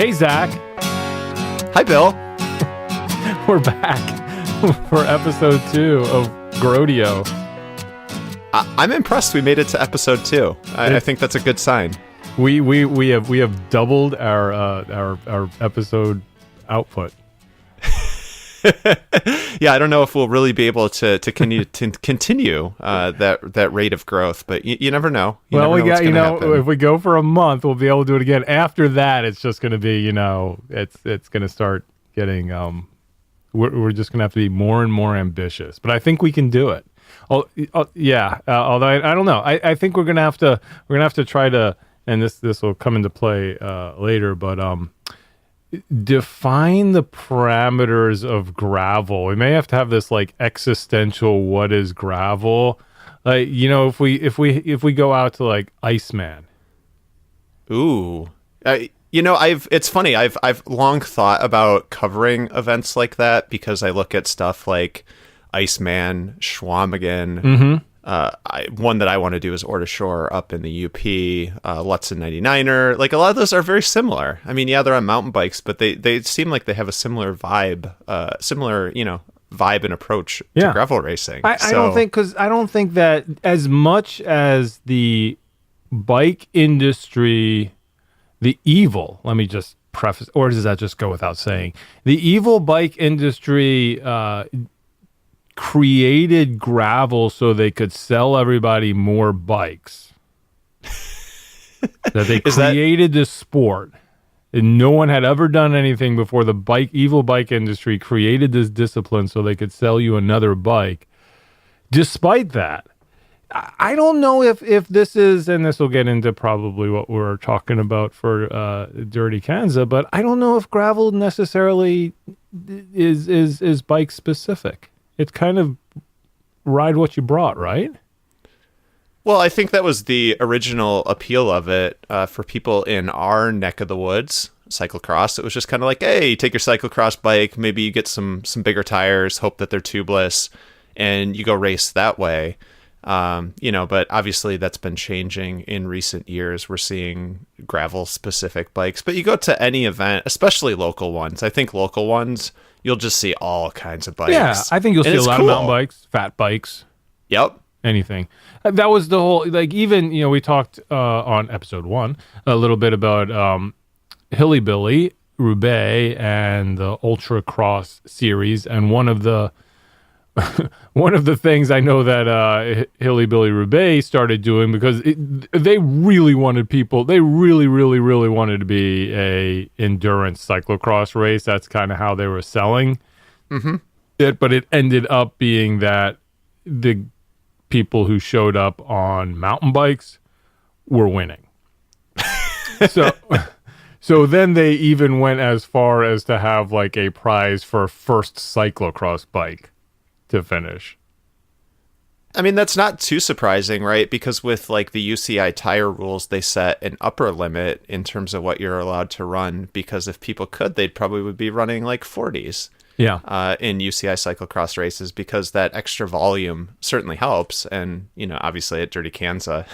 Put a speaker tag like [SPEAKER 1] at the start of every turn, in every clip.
[SPEAKER 1] Hey, Zach.
[SPEAKER 2] Hi, Bill.
[SPEAKER 1] We're back for episode 2 of GROADIO.
[SPEAKER 2] I'm impressed we made it to episode 2. I think that's a good sign.
[SPEAKER 1] We have doubled our episode output.
[SPEAKER 2] Yeah, I don't know if we'll really be able to continue that rate of growth, but you never know.
[SPEAKER 1] If we go for a month, we'll be able to do it again. After that, it's just going to be, it's going to start getting. We're just going to have to be more and more ambitious, but I think we can do it. Yeah. Although I don't know, I think we're going to have to try to, and this will come into play later, but define the parameters of gravel. We may have to have this like existential what is gravel, like if we go out to like Iceman.
[SPEAKER 2] Ooh, it's funny, I've long thought about covering events like that because I look at stuff like Iceman, Schwamigan.
[SPEAKER 1] Mm-hmm.
[SPEAKER 2] One that I want to do is Orta Shore up in the UP, Lutzen 99er. Like a lot of those are very similar. I mean, yeah, they're on mountain bikes, but they seem like they have a similar vibe, vibe and approach to gravel racing.
[SPEAKER 1] I don't think that as much as the bike industry, the evil, let me just preface, or does that just go without saying? The evil bike industry, created gravel so they could sell everybody more bikes. That they created this sport, and no one had ever done anything before. The evil bike industry created this discipline so they could sell you another bike. Despite that, I don't know if this is, and this will get into probably what we're talking about for Dirty Kanza, but I don't know if gravel necessarily is bike specific. It's kind of ride what you brought, right?
[SPEAKER 2] Well, I think that was the original appeal of it for people in our neck of the woods, cyclocross. It was just kind of like, hey, take your cyclocross bike, maybe you get some bigger tires, hope that they're tubeless, and you go race that way. But obviously that's been changing in recent years. We're seeing gravel-specific bikes, but you go to any event, especially local ones. I think local ones, you'll just see all kinds of bikes.
[SPEAKER 1] Yeah, I think you'll see a lot of mountain bikes, fat bikes.
[SPEAKER 2] Yep.
[SPEAKER 1] Anything. That was the whole, like, even, we talked on episode 1 a little bit about Hilly-Billy, Roubaix, and the Ultra Cross series, and one of the things I know that Hilly-Billy Roubaix started doing, because they really wanted people, they really, really, really wanted to be a endurance cyclocross race. That's kind of how they were selling it, but it ended up being that the people who showed up on mountain bikes were winning. So then they even went as far as to have like a prize for first cyclocross bike to finish.
[SPEAKER 2] I mean, that's not too surprising, right? Because with like the UCI tire rules, they set an upper limit in terms of what you're allowed to run, because if people could, they'd probably would be running like 40s in UCI cyclocross races, because that extra volume certainly helps. And, obviously at Dirty Kanza,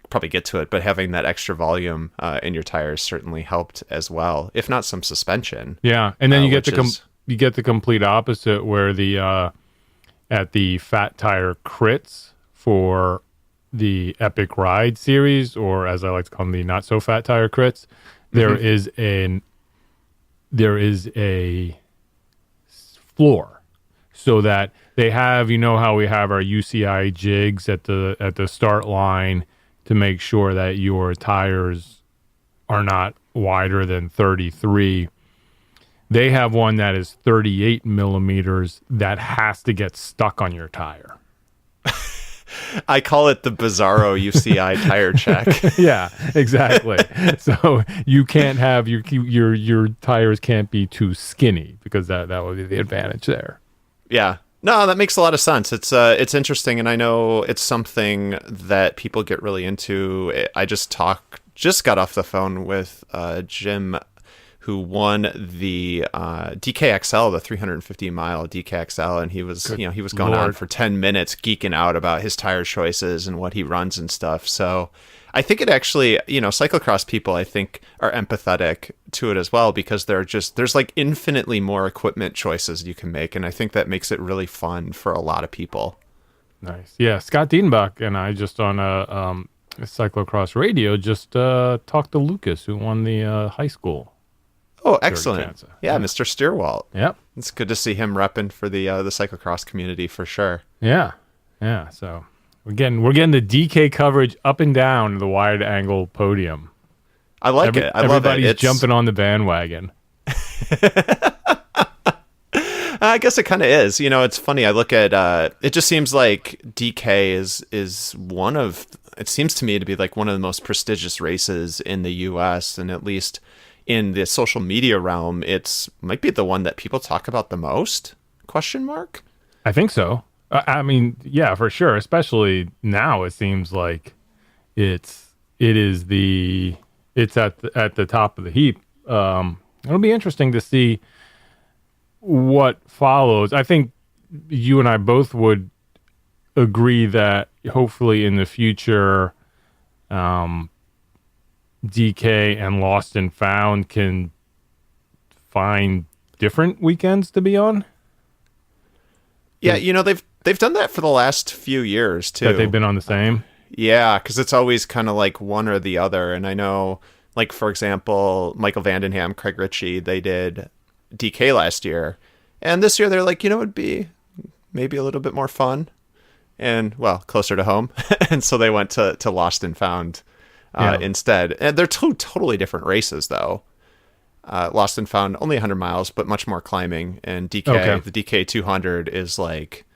[SPEAKER 2] probably get to it, but having that extra volume in your tires certainly helped as well, if not some suspension.
[SPEAKER 1] Yeah, and then you get the complete opposite, where the at the Fat Tire Crits for the Epic Ride series, or as I like to call them, the Not So Fat Tire Crits, there is a floor, so that they have, how we have our UCI jigs at the start line to make sure that your tires are not wider than 33. They have one that is 38 millimeters that has to get stuck on your tire.
[SPEAKER 2] I call it the Bizarro UCI tire check.
[SPEAKER 1] Yeah, exactly. So you can't have your tires can't be too skinny, because that would be the advantage there.
[SPEAKER 2] Yeah. No, that makes a lot of sense. It's interesting, and I know it's something that people get really into. I just got off the phone with Jim, who won the DKXL, the 350-mile DKXL, and he was he was going on for 10 minutes geeking out about his tire choices and what he runs and stuff. So I think it actually, cyclocross people, I think, are empathetic to it as well, because there's like infinitely more equipment choices you can make, and I think that makes it really fun for a lot of people.
[SPEAKER 1] Nice. Yeah, Scott Diedenbach and I just on a cyclocross radio just talked to Lucas, who won the high school.
[SPEAKER 2] Oh, excellent.
[SPEAKER 1] Kanza.
[SPEAKER 2] Yeah, Mr. Steerwalt.
[SPEAKER 1] Yep.
[SPEAKER 2] It's good to see him repping for the cyclocross community for sure.
[SPEAKER 1] Yeah. Yeah. So we're getting the DK coverage up and down the wide angle podium.
[SPEAKER 2] I like it. I love it.
[SPEAKER 1] Everybody's jumping on the bandwagon.
[SPEAKER 2] I guess it kind of is. It's funny. I look at it just seems like DK is one of, it seems to me to be like one of the most prestigious races in the US, and at least in the social media realm, it's might be the one that people talk about the most? Question mark?
[SPEAKER 1] I think so. I mean, yeah, for sure. Especially now, it seems like it's at the top of the heap. It'll be interesting to see what follows. I think you and I both would agree that hopefully in the future, DK and Lost and Found can find different weekends to be on.
[SPEAKER 2] Yeah, they've done that for the last few years too.
[SPEAKER 1] That they've been on the same.
[SPEAKER 2] Yeah, because it's always kind of like one or the other. And I know, like for example, Michael Vandenham, Craig Ritchie, they did DK last year, and this year they're like, it'd be maybe a little bit more fun and closer to home, and so they went to Lost and Found instead. And they're two totally different races, though. Lost and Found only 100 miles, but much more climbing. And DK, the DK 200 is like,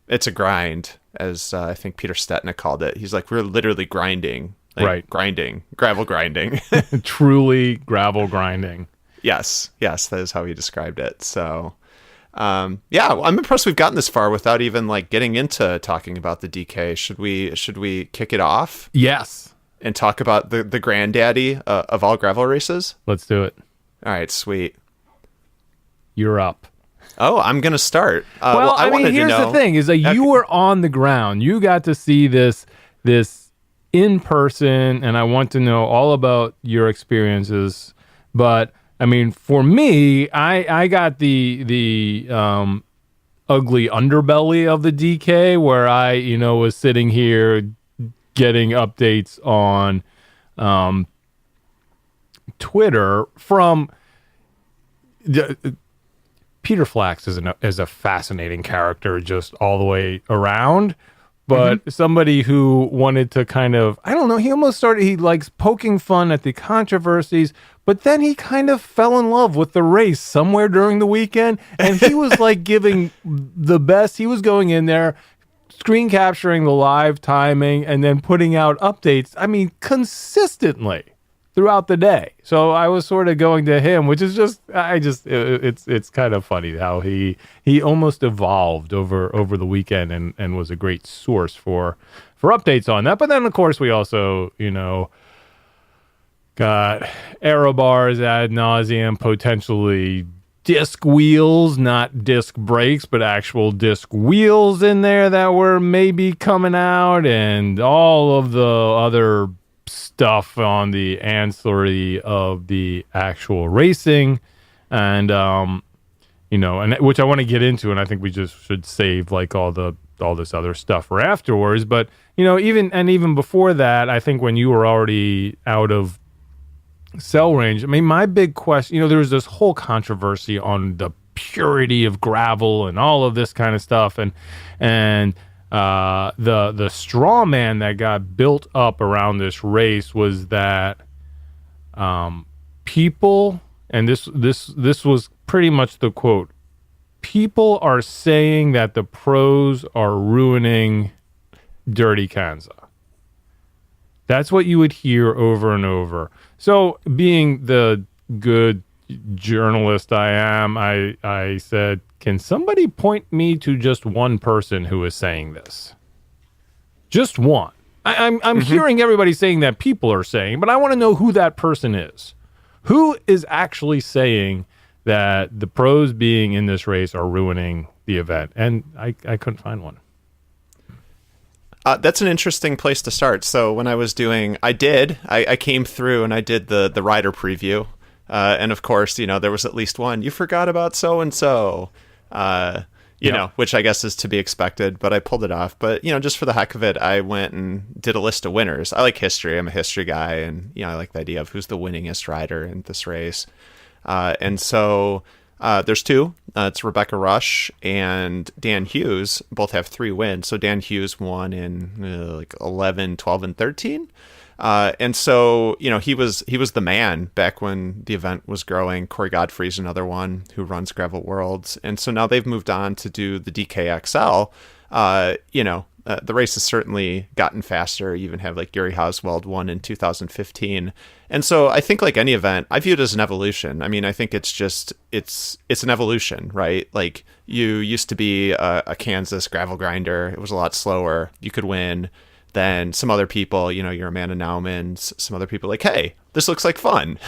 [SPEAKER 2] it's a grind, as I think Peter Stetnick called it. He's like, we're literally grinding, grinding, gravel grinding,
[SPEAKER 1] truly gravel grinding.
[SPEAKER 2] Yes, that is how he described it. So, I'm impressed we've gotten this far without even like getting into talking about the DK. Should we kick it off?
[SPEAKER 1] Yes.
[SPEAKER 2] And talk about the granddaddy of all gravel races?
[SPEAKER 1] Let's do it.
[SPEAKER 2] All right, sweet.
[SPEAKER 1] You're up.
[SPEAKER 2] Oh, I'm going to start.
[SPEAKER 1] I mean, here's the thing, is that you were on the ground. You got to see this in person, and I want to know all about your experiences. But, I mean, for me, I got the ugly underbelly of the DK, where I, was sitting here getting updates on Twitter from Peter Flax is a fascinating character just all the way around, but somebody who wanted to kind of, I don't know, he likes poking fun at the controversies, but then he kind of fell in love with the race somewhere during the weekend, and he was like giving the best. He was going in there, screen capturing the live timing, and then putting out updates, I mean, consistently throughout the day. So I was sort of going to him, which is just, it's kind of funny how he almost evolved over the weekend and was a great source for updates on that. But then of course we also, got aero bars ad nauseum, potentially disc wheels, not disc brakes, but actual disc wheels in there that were maybe coming out, and all of the other stuff on the ancillary of the actual racing, and and which I want to get into, and I think we just should save like all this other stuff for afterwards. But even before that, I think when you were already out of cell range, I mean, my big question, there was this whole controversy on the purity of gravel and all of this kind of stuff, and the straw man that got built up around this race was that people, and this was pretty much the quote, people are saying that the pros are ruining Dirty Kanza. That's what you would hear over and over. So being the good journalist I am, I said, can somebody point me to just one person who is saying this? Just one. I'm hearing everybody saying that people are saying, but I want to know who that person is. Who is actually saying that the pros being in this race are ruining the event? And I couldn't find one.
[SPEAKER 2] That's an interesting place to start. So when I was doing, I came through and I did the rider preview. And of course, there was at least one, you forgot about so-and-so, you know, which I guess is to be expected, but I pulled it off. But, just for the heck of it, I went and did a list of winners. I like history. I'm a history guy. And, I like the idea of who's the winningest rider in this race. And so there's two. It's Rebecca Rush and Dan Hughes. Both have 3 wins. So Dan Hughes won in 11, 12, and 13. And so, he was the man back when the event was growing. Corey Godfrey's another one who runs Gravel Worlds. And so now they've moved on to do the DKXL. The race has certainly gotten faster. You even have Gary Hoswald won in 2015. And so I think like any event, I view it as an evolution. I mean, I think it's an evolution, right? Like you used to be a Kansas gravel grinder. It was a lot slower. You could win. Then some other people, your Amanda Naumans, some other people hey, this looks like fun.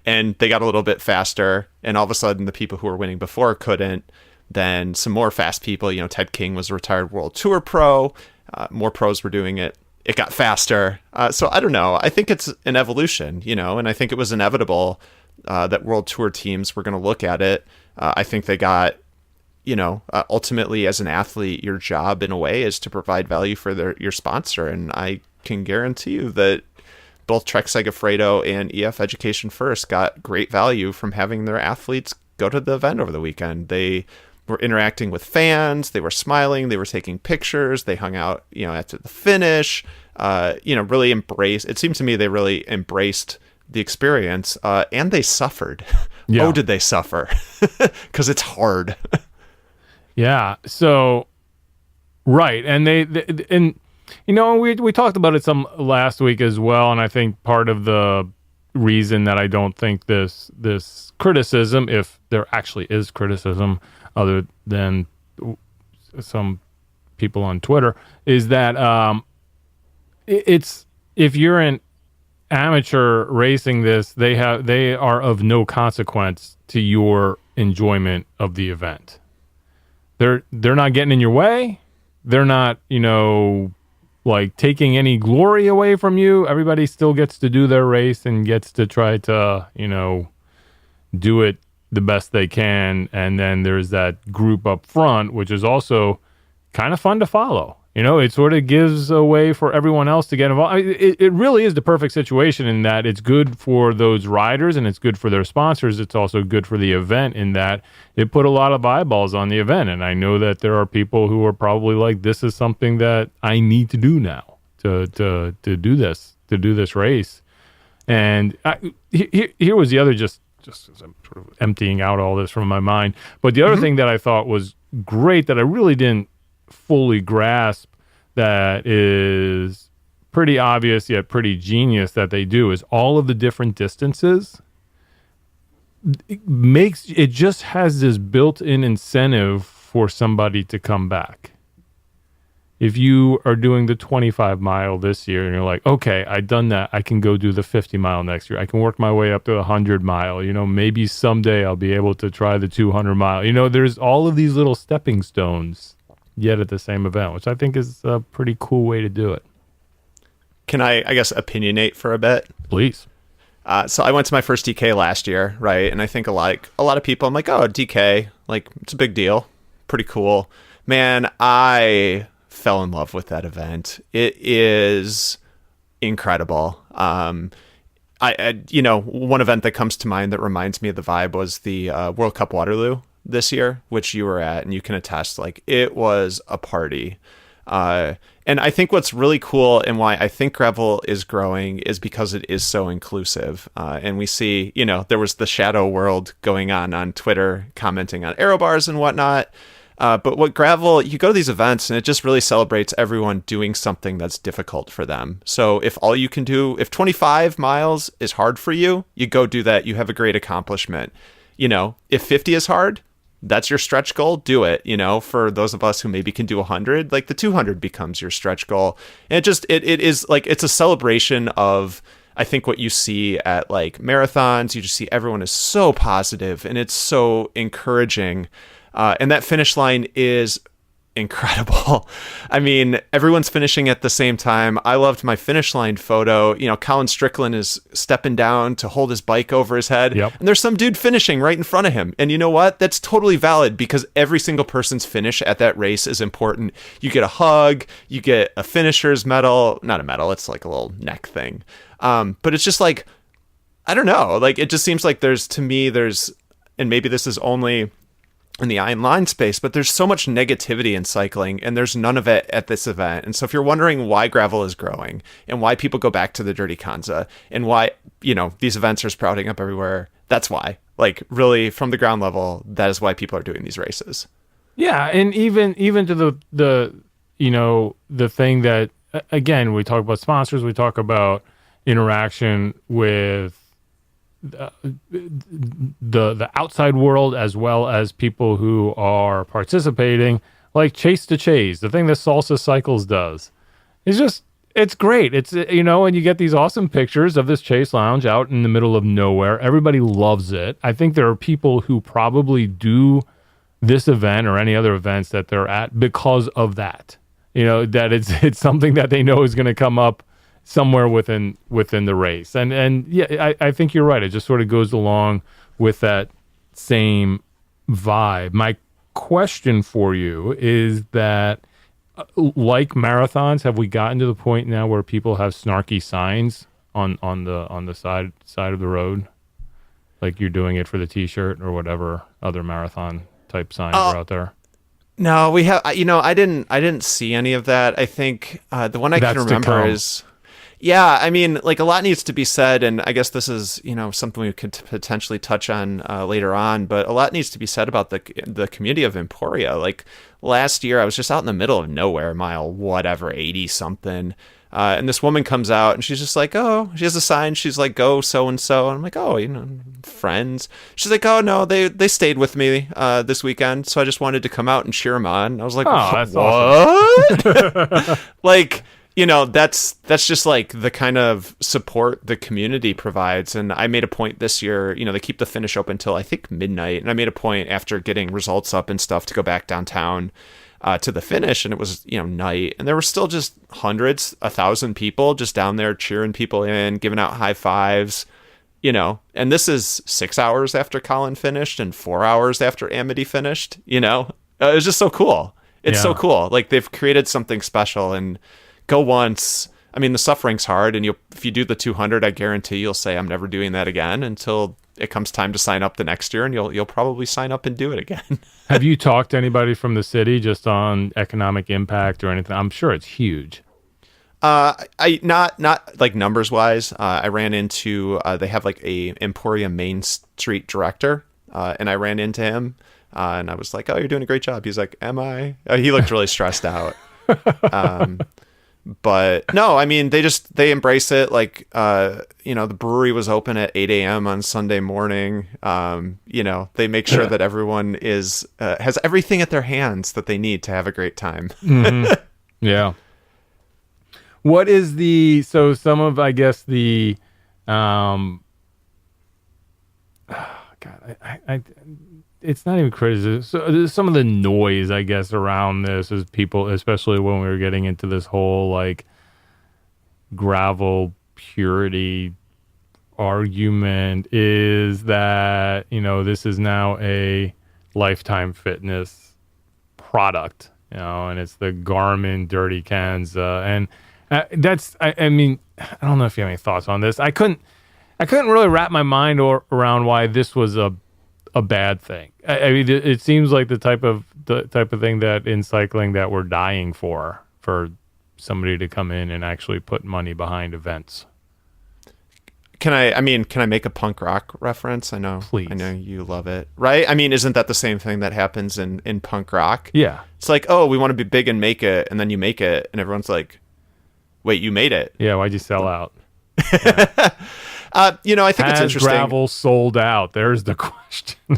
[SPEAKER 2] And they got a little bit faster. And all of a sudden the people who were winning before couldn't. Then some more fast people, Ted King was a retired World Tour pro. More pros were doing it. It got faster. So I don't know. I think it's an evolution, and I think it was inevitable that World Tour teams were going to look at it. I think they got, ultimately as an athlete, your job in a way is to provide value for your sponsor. And I can guarantee you that both Trek Segafredo and EF Education First got great value from having their athletes go to the event over the weekend. They were interacting with fans. They were smiling. They were taking pictures. They hung out, after the finish, really embraced. It seemed to me they really embraced the experience, and they suffered. Yeah. Oh, did they suffer? Because it's hard.
[SPEAKER 1] Yeah. So, right. And we talked about it some last week as well. And I think part of the reason that I don't think this criticism, if there actually is criticism other than some people on Twitter, is that it's, if you're an amateur racing this, they are of no consequence to your enjoyment of the event. They're not getting in your way. They're not, taking any glory away from you. Everybody still gets to do their race and gets to try to, do it the best they can. And then there's that group up front, which is also kind of fun to follow. It sort of gives a way for everyone else to get involved. It really is the perfect situation in that it's good for those riders and it's good for their sponsors. It's also good for the event in that it put a lot of eyeballs on the event. And I know that there are people who are probably like, this is something that I need to do now to do this race. And here was the other, just as I'm sort of emptying out all this from my mind. But the other thing that I thought was great that I really didn't fully grasp, that is pretty obvious yet pretty genius that they do, is all of the different distances it just has this built-in incentive for somebody to come back. If you are doing the 25 mile this year and you're like, okay, I've done that, I can go do the 50 mile next year. I can work my way up to the 100 mile. Maybe someday I'll be able to try the 200 mile. There's all of these little stepping stones yet at the same event, which I think is a pretty cool way to do it.
[SPEAKER 2] Can I guess, opinionate for a bit?
[SPEAKER 1] Please.
[SPEAKER 2] So I went to my first DK last year, right? And I think a lot of people, I'm like, oh, DK, it's a big deal. Pretty cool. Man, I fell in love with that event. It is incredible. I one event that comes to mind that reminds me of the vibe was the World Cup Waterloo this year, which you were at, and you can attest, it was a party. And I think what's really cool and why I think gravel is growing is because it is so inclusive. And we see, there was the shadow world going on Twitter, commenting on aero bars and whatnot. But what gravel, you go to these events and it just really celebrates everyone doing something that's difficult for them. So if all you can do, if 25 miles is hard for you, you go do that. You have a great accomplishment. If 50 is hard, that's your stretch goal. Do it. For those of us who maybe can do 100, the 200 becomes your stretch goal. And it is it's a celebration of I think what you see at like marathons, you just see everyone is so positive and it's so encouraging. And that finish line is incredible. I mean, everyone's finishing at the same time. I loved my finish line photo. You know, Colin Strickland is stepping down to hold his bike over his head.
[SPEAKER 1] Yep.
[SPEAKER 2] And there's some dude finishing right in front of him. And you know what? That's totally valid because every single person's finish at that race is important. You get a hug, you get a finisher's medal. Not a medal, it's like a little neck thing. But it's just like, I don't know. Like, it just seems like to me, and maybe this is only in the online space, but there's so much negativity in cycling and there's none of it at this event. And so if you're wondering why gravel is growing and why people go back to the Dirty Kanza and why, you know, these events are sprouting up everywhere, that's why. Like, really, from the ground level, that is why people are doing these races.
[SPEAKER 1] Yeah, and even to the you know, the thing that, again, we talk about sponsors, we talk about interaction with the outside world as well as people who are participating, like Chase to Chase, the thing that Salsa Cycles does. It's great. It's, you know, and you get these awesome pictures of this Chase Lounge out in the middle of nowhere. Everybody loves it. I think there are people who probably do this event or any other events that they're at because of that. You know, that it's something that they know is going to come up somewhere within the race. And yeah, I think you're right. It just sort of goes along with that same vibe. My question for you is that, like marathons, have we gotten to the point now where people have snarky signs on the side of the road? Like you're doing it for the t-shirt or whatever other marathon type signs are out there?
[SPEAKER 2] No, we have, you know, I didn't see any of that. I think the one I can remember is, yeah, I mean, like, a lot needs to be said, and I guess this is, you know, something we could potentially touch on later on, but a lot needs to be said about the community of Emporia. Like, last year, I was just out in the middle of nowhere, mile whatever, 80-something, and this woman comes out, and she's just like, oh, she has a sign, she's like, go so-and-so, and I'm like, oh, you know, friends. She's like, oh, no, they stayed with me this weekend, so I just wanted to come out and cheer them on. And I was like,
[SPEAKER 1] oh, that's
[SPEAKER 2] what?
[SPEAKER 1] awesome.
[SPEAKER 2] Like, you know, that's just like the kind of support the community provides. And I made a point this year, you know, they keep the finish open until I think midnight. And I made a point after getting results up and stuff to go back downtown to the finish. And it was, you know, night. And there were still just hundreds, 1,000 people just down there cheering people in, giving out high fives, you know. And this is 6 hours after Colin finished and 4 hours after Amity finished, you know. It was just so cool. It's so cool. Like, they've created something special. And go once. I mean, the suffering's hard, and if you do the 200, I guarantee you'll say, I'm never doing that again until it comes time to sign up the next year, and you'll probably sign up and do it again.
[SPEAKER 1] Have you talked to anybody from the city just on economic impact or anything? I'm sure it's huge.
[SPEAKER 2] I not like numbers wise. I ran into they have like a Emporia Main Street director, and I ran into him, and I was like, "Oh, you're doing a great job." He's like, "Am I?" He looked really stressed out. But no, I mean, they embrace it. Like, you know, the brewery was open at 8 a.m. on Sunday morning. You know, they make sure that everyone has everything at their hands that they need to have a great time.
[SPEAKER 1] Mm-hmm. Yeah. What is some of, I guess, the, God, I it's not even criticism. So some of the noise, I guess, around this is people, especially when we were getting into this whole like gravel purity argument, is that, you know, this is now a Lifetime Fitness product, you know, and it's the Garmin Dirty Kanza, and I mean, I don't know if you have any thoughts on this. I couldn't really wrap my mind around why this was a bad thing. I mean, it seems like the type of thing that in cycling that we're dying for somebody to come in and actually put money behind events.
[SPEAKER 2] Can I make a punk rock reference?
[SPEAKER 1] Please.
[SPEAKER 2] I know you love it, right? I mean, isn't that the same thing that happens in punk rock?
[SPEAKER 1] Yeah.
[SPEAKER 2] It's like, oh, we want to be big and make it, and then you make it, and everyone's like, wait, you made it?
[SPEAKER 1] Yeah, why'd you sell out?
[SPEAKER 2] You know, I think it's interesting.
[SPEAKER 1] Has gravel sold out? There's the question.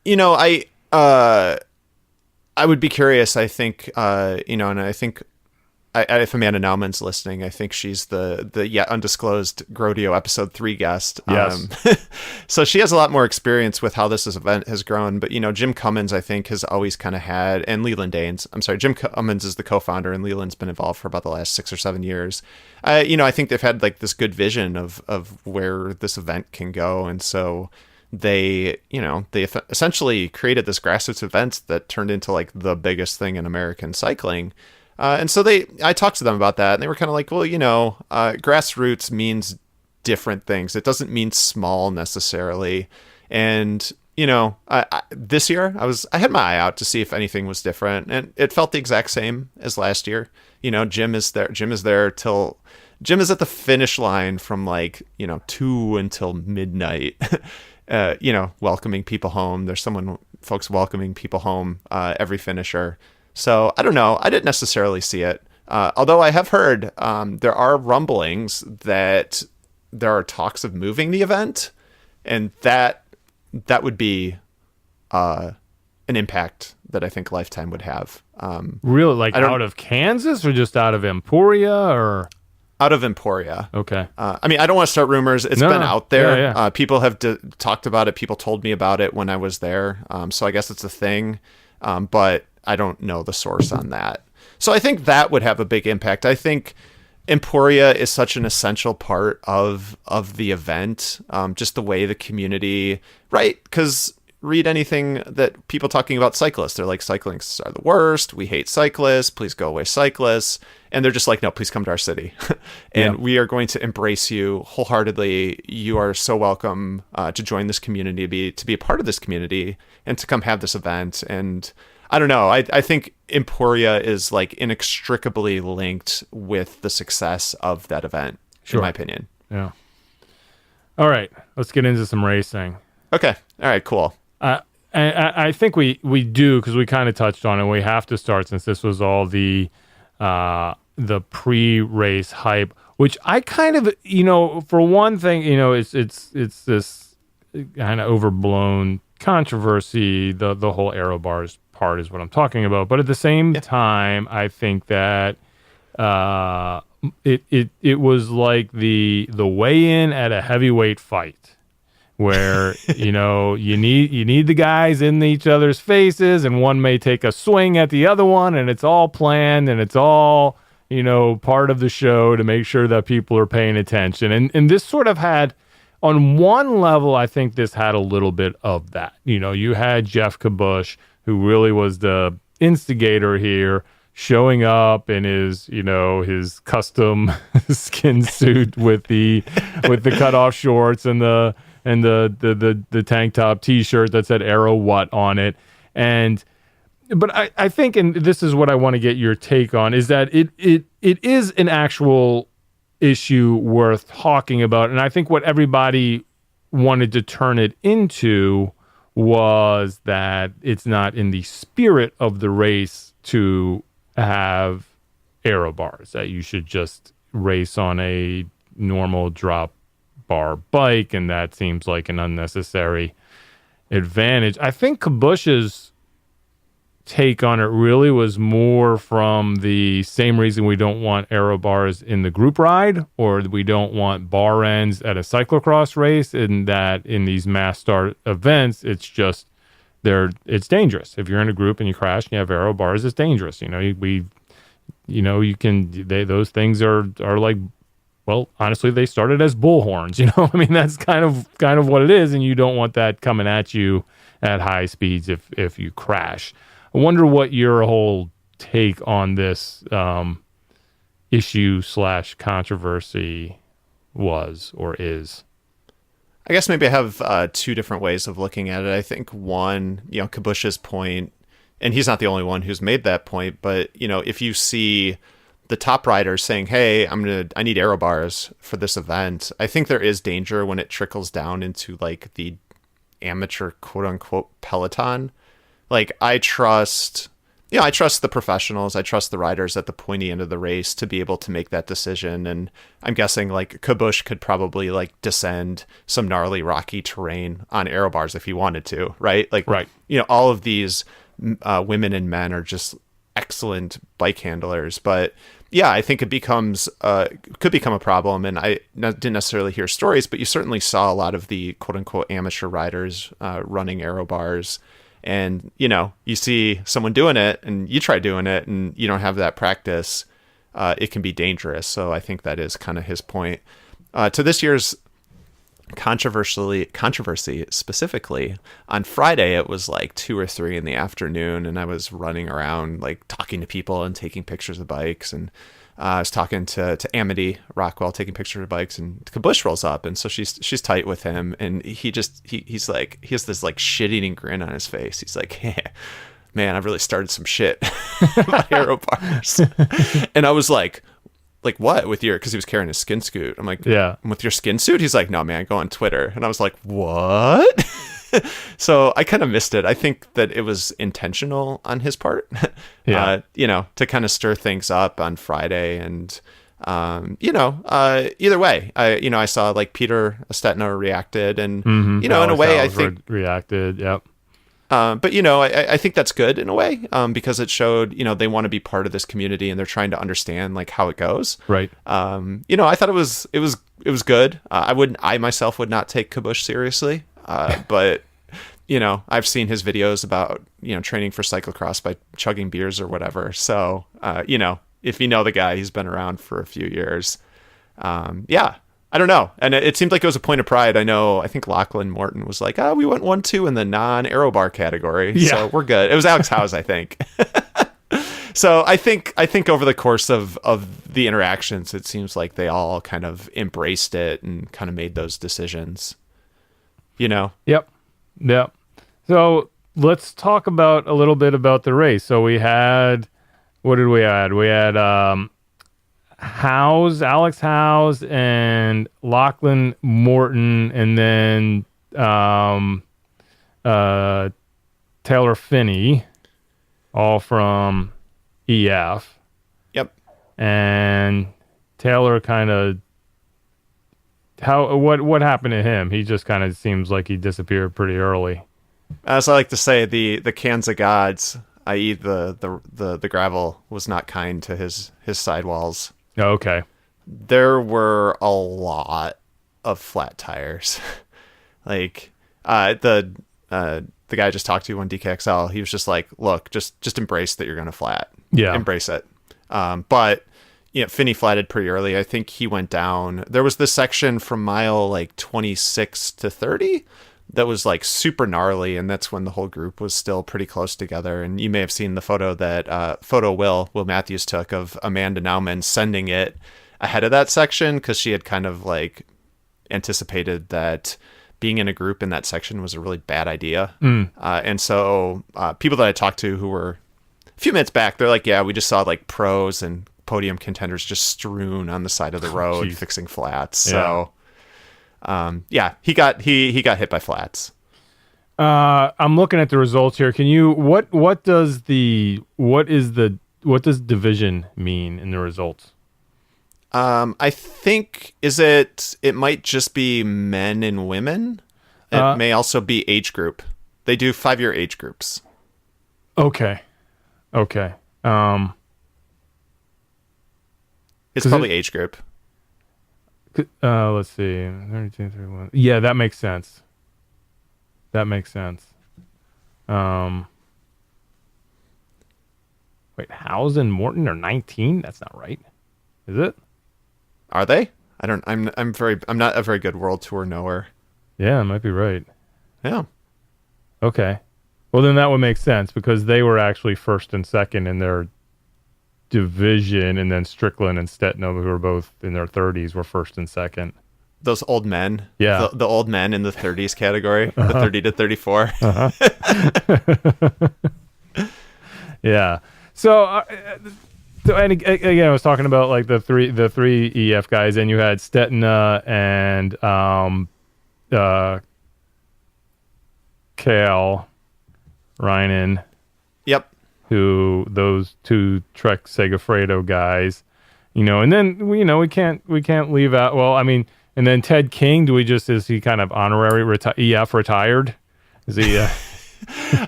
[SPEAKER 2] You know, I would be curious. I think, you know, and I think if Amanda Naumann's listening, I think she's the yet undisclosed GROADIO episode 3 guest.
[SPEAKER 1] Yes.
[SPEAKER 2] So she has a lot more experience with how this event has grown. But, Jim Cummins, I think, has always kind of had, and Leland Danes, I'm sorry, Jim Cummins is the co-founder, and Leland's been involved for about the last 6 or 7 years. I think they've had like this good vision of where this event can go. And so they essentially created this grassroots event that turned into like the biggest thing in American cycling. And so I talked to them about that, and they were kind of like, well, grassroots means different things. It doesn't mean small necessarily. And, this year I had my eye out to see if anything was different, and it felt the exact same as last year. Jim is there Jim is at the finish line from like, 2 until midnight, welcoming people home. There's folks welcoming people home, every finisher. So I don't know. I didn't necessarily see it. Although I have heard, there are rumblings that there are talks of moving the event, and that would be, an impact that I think Lifetime would have.
[SPEAKER 1] Really, like out of Kansas or just out of Emporia or?
[SPEAKER 2] Out of Emporia.
[SPEAKER 1] Okay.
[SPEAKER 2] I don't want to start rumors. It's been out there.
[SPEAKER 1] Yeah.
[SPEAKER 2] People have talked about it. People told me about it when I was there. So I guess it's a thing. But I don't know the source on that. So I think that would have a big impact. I think Emporia is such an essential part of the event. Just the way the community, right? Because read anything that people talking about cyclists. They're like, cyclists are the worst. We hate cyclists. Please go away, cyclists. And they're just like, no, please come to our city. And we are going to embrace you wholeheartedly. You are so welcome to join this community, to be a part of this community, and to come have this event. And I don't know. I think Emporia is like inextricably linked with the success of that event, in my opinion.
[SPEAKER 1] Yeah. All right. Let's get into some racing.
[SPEAKER 2] Okay. All right, cool.
[SPEAKER 1] I think we do, because we kind of touched on it. We have to start, since this was all the pre-race hype, which I kind of, for one thing, it's this kind of overblown controversy. The whole aero bars part is what I'm talking about. But at the same time, I think that it was like the weigh-in at a heavyweight fight, where you need the guys in each other's faces, and one may take a swing at the other one, and it's all planned, and it's all part of the show to make sure that people are paying attention. And this sort of had, on one level, I think this had a little bit of that. You had Jeff Kabush, who really was the instigator here, showing up in his custom skin suit with the cutoff shorts and the tank top T-shirt that said Aero What on it. But I think, and this is what I want to get your take on, is that it is an actual issue worth talking about. And I think what everybody wanted to turn it into was that it's not in the spirit of the race to have aero bars, that you should just race on a normal drop bar bike, and that seems like an unnecessary advantage. I think Kabush's take on it really was more from the same reason we don't want aero bars in the group ride, or we don't want bar ends at a cyclocross race, in that in these mass start events, it's just it's dangerous. If you're in a group and you crash and you have aero bars, it's dangerous. Those things are like, well, honestly, they started as bullhorns. That's kind of what it is, and you don't want that coming at you at high speeds if you crash. I wonder what your whole take on this issue / controversy was or is.
[SPEAKER 2] I guess maybe I have 2 different ways of looking at it. I think one, Kabush's point, and he's not the only one who's made that point, but if you see the top riders saying, hey, I need aero bars for this event, I think there is danger when it trickles down into like the amateur quote unquote peloton. Like, I trust the professionals. I trust the riders at the pointy end of the race to be able to make that decision. And I'm guessing like Kabush could probably like descend some gnarly rocky terrain on aero bars if he wanted to, right? Like,
[SPEAKER 1] right.
[SPEAKER 2] All of these women and men are just excellent bike handlers, but yeah, I think it could become a problem. And I didn't necessarily hear stories, but you certainly saw a lot of the quote unquote amateur riders running aero bars. And, you see someone doing it and you try doing it and you don't have that practice. It can be dangerous. So I think that is kind of his point. To this year's controversy specifically, on Friday it was like 2 or 3 in the afternoon, and I was running around like talking to people and taking pictures of bikes, and I was talking to Amity Rockwell, taking pictures of bikes, and Kabush rolls up, and so she's tight with him, and he's like, he has this like shit-eating grin on his face. He's like, hey, man, I've really started some shit about aero bars. And I was like what with your, because he was carrying his skin suit. I'm like,
[SPEAKER 1] Yeah.
[SPEAKER 2] with your skin suit? He's like, no, man, go on Twitter. And I was like, what? So I kind of missed it. I think that it was intentional on his part,
[SPEAKER 1] Yeah.
[SPEAKER 2] To kind of stir things up on Friday. And, either way, I saw like Peter Stetno reacted, and, in a way, I think
[SPEAKER 1] reacted. Yep.
[SPEAKER 2] But I think that's good in a way, because it showed, they want to be part of this community and they're trying to understand like how it goes.
[SPEAKER 1] Right.
[SPEAKER 2] I thought it was good. I myself would not take Kabush seriously. But I've seen his videos about, training for cyclocross by chugging beers or whatever. So, if you know the guy, he's been around for a few years. Yeah. I don't know. And it seemed like it was a point of pride. I think Lachlan Morton was like, we went 1-2 in the non-aero bar category.
[SPEAKER 1] Yeah.
[SPEAKER 2] So we're good. It was Alex Howes, I think. So I think over the course of the interactions, it seems like they all kind of embraced it and kind of made those decisions,
[SPEAKER 1] Yep. So let's talk about a little bit about the race. So we had, what did we add? We had, Alex Howes and Lachlan Morton, and then Taylor Finney, all from EF.
[SPEAKER 2] Yep.
[SPEAKER 1] And Taylor kind of, what happened to him? He just kind of seems like he disappeared pretty early.
[SPEAKER 2] As I like to say, the Kanza gods, i.e. the gravel, was not kind to his sidewalls.
[SPEAKER 1] Oh, okay.
[SPEAKER 2] There were a lot of flat tires. Like the guy I just talked to on DKXL, he was just like, look, just embrace that you're going to flat.
[SPEAKER 1] Yeah.
[SPEAKER 2] Embrace it. But Finney flatted pretty early. I think he went down. There was this section from mile like 26 to 30 that was like super gnarly, and that's when the whole group was still pretty close together. And you may have seen the photo that Will Matthews took of Amanda Nauman sending it ahead of that section, because she had kind of like anticipated that being in a group in that section was a really bad idea. And so people that I talked to who were a few minutes back, they're like, yeah, we just saw like pros and podium contenders just strewn on the side of the road fixing flats.
[SPEAKER 1] Yeah.
[SPEAKER 2] So he got hit by flats.
[SPEAKER 1] I'm looking at the results here. Can you, what does division mean in the results?
[SPEAKER 2] I think it might just be men and women. It may also be age group. They do 5-year age groups.
[SPEAKER 1] Okay.
[SPEAKER 2] It's probably age group.
[SPEAKER 1] Let's see. 32, 31. Yeah, that makes sense. Wait, Howes and Morton are 19? That's not right. Is it?
[SPEAKER 2] Are they? I'm not a very good World Tour knower.
[SPEAKER 1] Yeah, it might be right.
[SPEAKER 2] Yeah.
[SPEAKER 1] Okay. Well, then that would make sense, because they were actually first and second in their division, and then Strickland and Stetno, who were both in their 30s, were first and second.
[SPEAKER 2] Those old men.
[SPEAKER 1] Yeah.
[SPEAKER 2] The old men in the 30s category, the 30 to 34.
[SPEAKER 1] Yeah. So, and again, I was talking about like the three EF guys, and you had Stetna and Kale Reinen.
[SPEAKER 2] Yep.
[SPEAKER 1] Who those two Trek Segafredo guys, and then we can't leave out. Well, I mean, and then Ted King. Is he kind of honorary EF retired? Is he?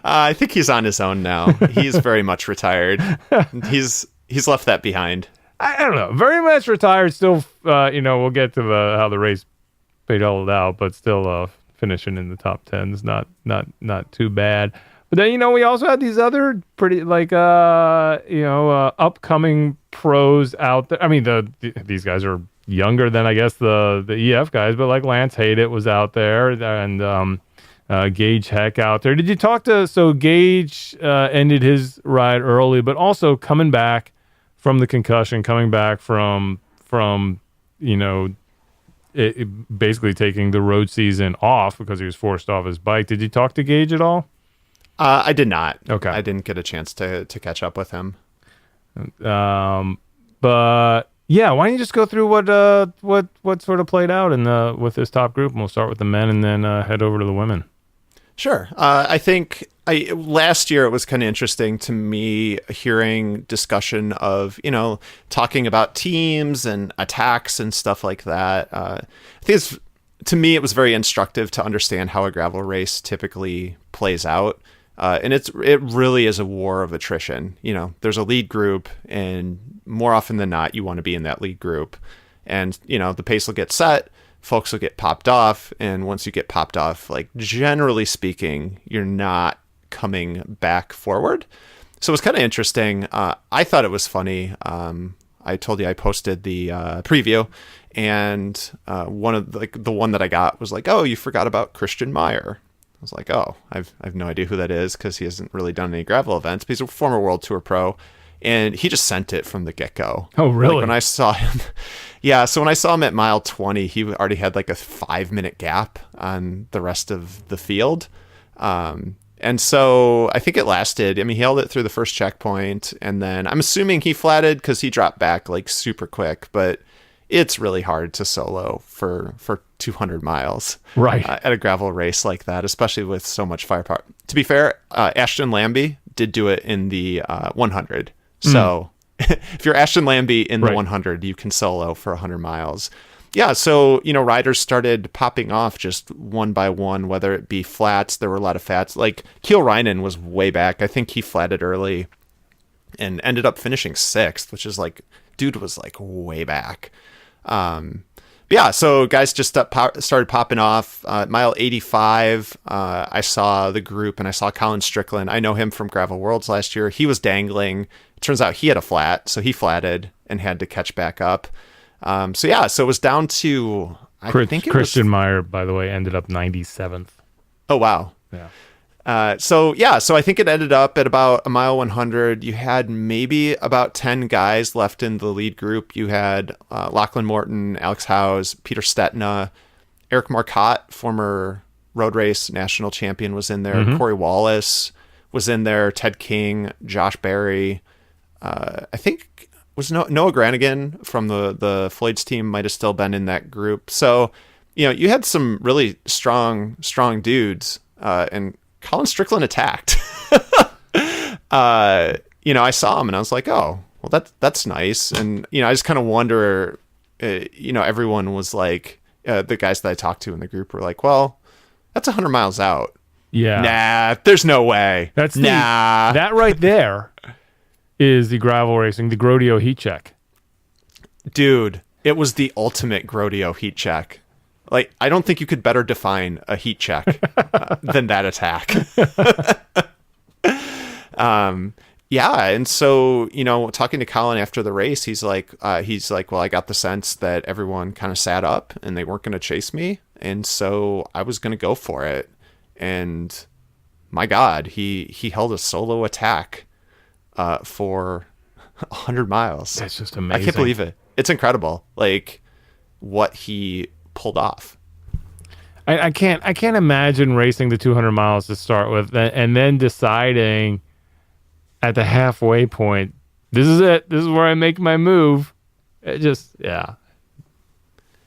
[SPEAKER 2] I think he's on his own now. He's very much retired. He's left that behind.
[SPEAKER 1] I don't know. Very much retired. Still, we'll get to how the race paid all out, but still finishing in the top 10 is not too bad. But then, we also had these other pretty, upcoming pros out there. I mean, these guys are younger than, I guess, the EF guys, but like Lance Hayden was out there, and Gage Heck out there. Did you talk so Gage ended his ride early, but also coming back from the concussion, coming back from basically taking the road season off because he was forced off his bike. Did you talk to Gage at all?
[SPEAKER 2] I did not.
[SPEAKER 1] Okay.
[SPEAKER 2] I didn't get a chance to catch up with him.
[SPEAKER 1] But yeah, why don't you just go through what sort of played out with this top group, and we'll start with the men and then head over to the women.
[SPEAKER 2] Sure. I think last year it was kind of interesting to me hearing discussion of, talking about teams and attacks and stuff like that. I think to me, it was very instructive to understand how a gravel race typically plays out. And it really is a war of attrition. There's a lead group, and more often than not, you want to be in that lead group. And, the pace will get set, folks will get popped off. And once you get popped off, like generally speaking, you're not coming back forward. So it was kind of interesting. I thought it was funny. I told you I posted the preview, and one of the one that I got was like, "Oh, you forgot about Christian Meyer." I was like, "Oh, I've no idea who that is because he hasn't really done any gravel events. But he's a former World Tour pro, and he just sent it from the get-go."
[SPEAKER 1] Oh, really?
[SPEAKER 2] Like when I saw him, yeah. So when I saw him at mile 20, he already had like a 5-minute gap on the rest of the field. And so I think it lasted. I mean, he held it through the first checkpoint, and then I'm assuming he flatted because he dropped back like super quick. But it's really hard to solo for 200 miles,
[SPEAKER 1] right,
[SPEAKER 2] at a gravel race like that, especially with so much firepower. To be fair, Ashton Lambie did do it in the 100. So if you're Ashton Lambie in the 100, you can solo for 100 miles. Yeah, so, riders started popping off just one by one, whether it be flats. There were a lot of flats. Like, Kiel Reinen was way back. I think he flatted early and ended up finishing 6th, which is like, dude was like way back. Yeah, so guys just started popping off. Mile 85, I saw the group, and I saw Colin Strickland. I know him from Gravel Worlds last year. He was dangling. It turns out he had a flat, so he flatted and had to catch back up. So it was down to, I think it
[SPEAKER 1] Christian Meyer, by the way, ended up 97th.
[SPEAKER 2] Oh, wow.
[SPEAKER 1] Yeah.
[SPEAKER 2] So I think it ended up at about a mile 100. You had maybe about 10 guys left in the lead group. You had Lachlan Morton, Alex Howes, Peter Stetna, Eric Marcotte, former road race national champion, was in there.
[SPEAKER 1] Mm-hmm.
[SPEAKER 2] Corey Wallace was in there. Ted King, Josh Berry. I think was Noah Granigan from the Floyd's team might have still been in that group. So, you had some really strong dudes, and Colin Strickland attacked. I saw him and I was like, oh, well, that's nice. And, I just kind of wonder, everyone was like, the guys that I talked to in the group were like, well, that's 100 miles out.
[SPEAKER 1] Yeah.
[SPEAKER 2] Nah, there's no way.
[SPEAKER 1] That right there is the gravel racing, the GROADIO heat check.
[SPEAKER 2] Dude, it was the ultimate GROADIO heat check. Like, I don't think you could better define a heat check than that attack. Yeah, and so, talking to Colin after the race, he's like, well, I got the sense that everyone kind of sat up and they weren't going to chase me, and so I was going to go for it. And my God, he held a solo attack for 100 miles.
[SPEAKER 1] That's just amazing.
[SPEAKER 2] I can't believe it. It's incredible, like what he pulled off.
[SPEAKER 1] I can't imagine racing the 200 miles to start with, and then deciding at the halfway point, this is it. This is where I make my move. It just, yeah.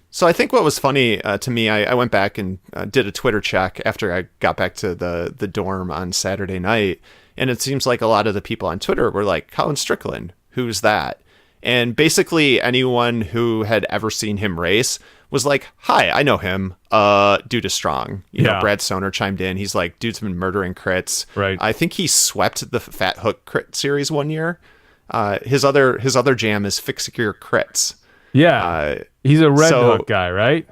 [SPEAKER 2] So I think what was funny to me, I went back and did a Twitter check after I got back to the dorm on Saturday night, and it seems like a lot of the people on Twitter were like, Colin Strickland, who's that? And basically anyone who had ever seen him race was like, hi, I know him. Dude is strong. You know, Brad Soner chimed in. He's like, dude's been murdering crits.
[SPEAKER 1] Right.
[SPEAKER 2] I think he swept the Fat Hook crit series one year. His other jam is Fix Your Crits.
[SPEAKER 1] Yeah. He's a red hook guy, right?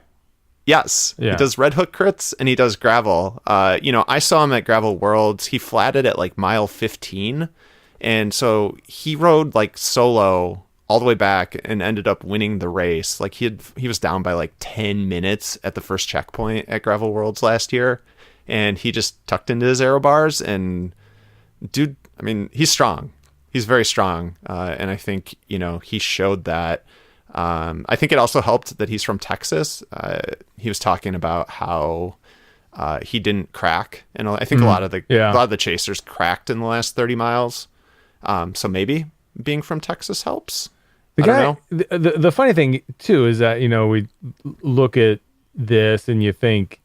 [SPEAKER 2] Yes.
[SPEAKER 1] Yeah.
[SPEAKER 2] He does red hook crits and he does gravel. I saw him at Gravel Worlds. He flatted at like mile 15. And so he rode like solo all the way back and ended up winning the race. Like he was down by like 10 minutes at the first checkpoint at Gravel Worlds last year. And he just tucked into his aero bars and dude, I mean, he's strong. He's very strong. And I think, he showed that. I think it also helped that he's from Texas. He was talking about how he didn't crack. And I think a lot of the chasers cracked in the last 30 miles. So maybe being from Texas helps. I don't know.
[SPEAKER 1] The funny thing too is that, we look at this and you think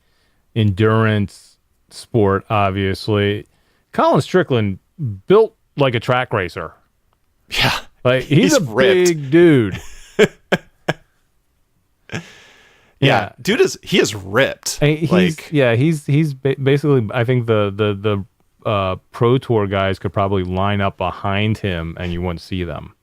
[SPEAKER 1] endurance sport, obviously. Colin Strickland built like a track racer.
[SPEAKER 2] Yeah.
[SPEAKER 1] Like he's a
[SPEAKER 2] ripped.
[SPEAKER 1] big dude.
[SPEAKER 2] Yeah. Dude is ripped.
[SPEAKER 1] He's basically, I think the Pro Tour guys could probably line up behind him and you wouldn't see them.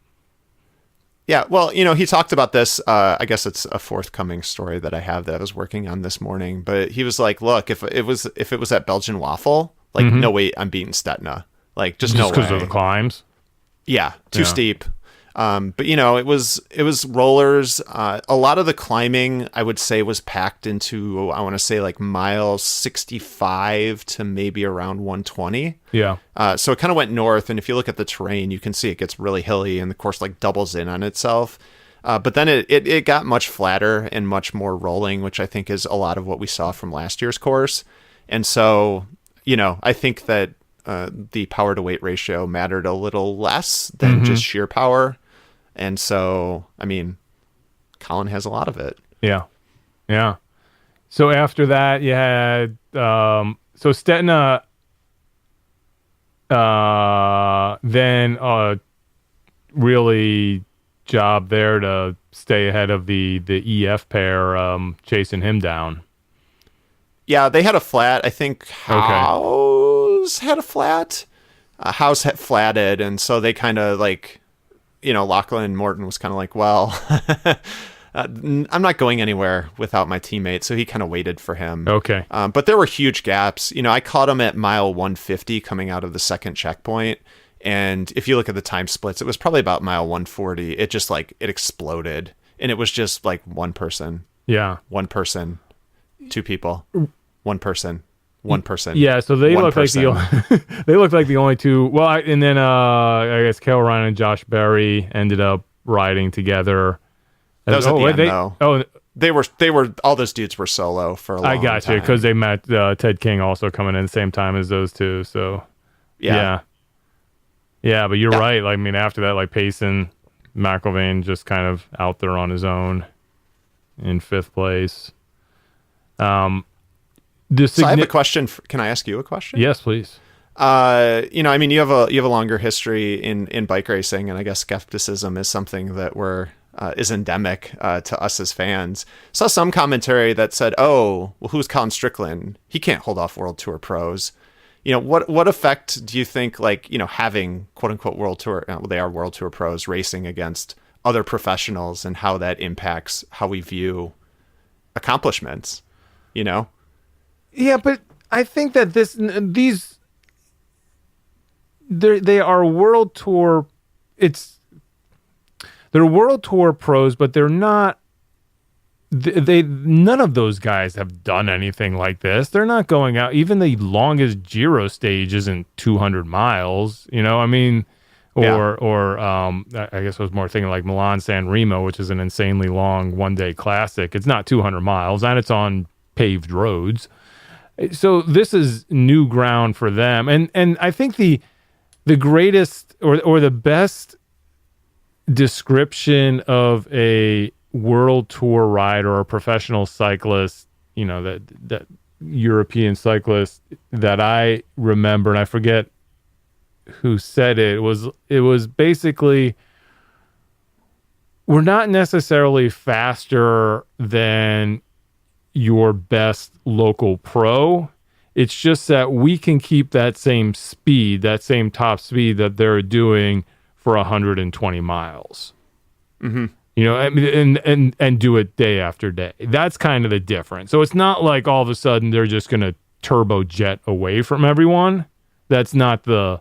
[SPEAKER 2] Yeah, well, he talked about this. I guess it's a forthcoming story that I have that I was working on this morning. But he was like, "Look, if it was at Belgian Waffle, like, no way, I'm beating Stetina. Like, just no way.
[SPEAKER 1] Because of the climbs.
[SPEAKER 2] Yeah, too steep. But it was rollers. A lot of the climbing, I would say, was packed into, I want to say, like mile 65 to maybe around 120.
[SPEAKER 1] Yeah.
[SPEAKER 2] So it kind of went north, and if you look at the terrain, you can see it gets really hilly, and the course like doubles in on itself. But then it got much flatter and much more rolling, which I think is a lot of what we saw from last year's course. And so, I think that the power to weight ratio mattered a little less than just sheer power. And so, I mean, Colin has a lot of it.
[SPEAKER 1] Yeah. Yeah. So after that, you had, so Stetina, then really job there to stay ahead of the EF pair, chasing him down.
[SPEAKER 2] Yeah, they had a flat. I think House had a flat. House had flatted, and so they kind of like, Lachlan Morton was kind of like, well, I'm not going anywhere without my teammate, so he kind of waited for him.
[SPEAKER 1] Okay.
[SPEAKER 2] But there were huge gaps. I caught him at mile 150 coming out of the second checkpoint, and if you look at the time splits, it was probably about mile 140. It just like, it exploded, and it was just like one person.
[SPEAKER 1] Yeah.
[SPEAKER 2] One person. Two people. One person. One person.
[SPEAKER 1] Yeah, so they look like they look like the only two. Well, and then I guess Kel Ryan and Josh Berry ended up riding together.
[SPEAKER 2] That was at the end, though. Oh, they were. All those dudes were solo for a long time.
[SPEAKER 1] I got you, because they met Ted King also coming in the same time as those two. So yeah. But you're right. Like, I mean, after that, like Payson, McIlvain just kind of out there on his own in fifth place.
[SPEAKER 2] So I have a question. Can I ask you a question?
[SPEAKER 1] Yes, please.
[SPEAKER 2] I mean, you have a longer history in bike racing, and I guess skepticism is something that is endemic to us as fans. Saw some commentary that said, "Oh, well, who's Colin Strickland? He can't hold off World Tour pros." What effect do you think, like, having quote unquote World Tour, they are World Tour pros racing against other professionals, and how that impacts how we view accomplishments?
[SPEAKER 1] Yeah, but I think that they are World Tour. They're World Tour pros, but they're not. None of those guys have done anything like this. They're not going out. Even the longest Giro stage isn't 200 miles. I mean, or I guess I was more thinking like Milan San Remo, which is an insanely long one-day classic. It's not 200 miles, and it's on paved roads. So this is new ground for them, and I think the greatest or the best description of a World Tour rider or a professional cyclist, that European cyclist that I remember, and I forget who said it. It was basically, we're not necessarily faster than your best local pro. It's just that we can keep that same speed, that same top speed that they're doing for 120 miles. Mm-hmm. You know, I mean, and do it day after day. That's kind of the difference. So it's not like all of a sudden they're just going to turbo jet away from everyone. That's not the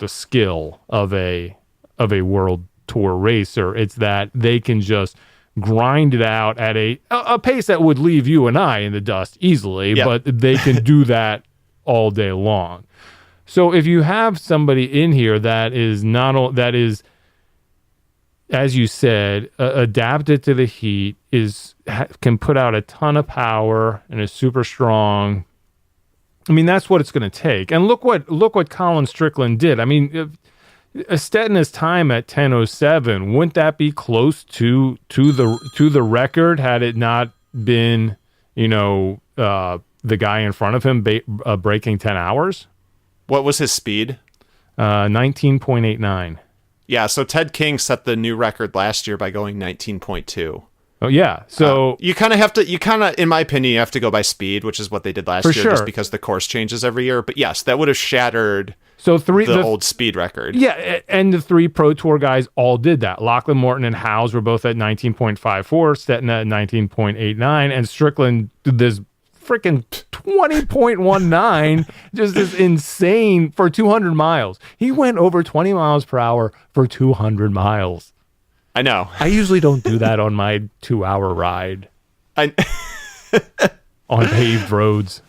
[SPEAKER 1] skill of a world tour racer. It's that they can just grind it out at a pace that would leave you and I in the dust easily, but they can do that all day long. So if you have somebody in here that is as you said, adapted to the heat, can put out a ton of power and is super strong. I mean, that's what it's going to take. And look what Colin Strickland did. I mean, Stettina's time at 10:07, wouldn't that be close to the record had it not been, the guy in front of him breaking 10 hours?
[SPEAKER 2] What was his speed?
[SPEAKER 1] 19.89.
[SPEAKER 2] Yeah, so Ted King set the new record last year by going 19.2.
[SPEAKER 1] Oh, yeah. So
[SPEAKER 2] you kind of, in my opinion, you have to go by speed, which is what they did last year, just because the course changes every year. But yes, that would have shattered the old speed record.
[SPEAKER 1] Yeah, and the 3 Pro Tour guys all did that. Lachlan Morton and Howes were both at 19.54, Stettina at 19.89, and Strickland did this freaking 20.19, just this insane for 200 miles. He went over 20 miles per hour for 200 miles.
[SPEAKER 2] I know.
[SPEAKER 1] I usually don't do that on my 2-hour ride on paved roads.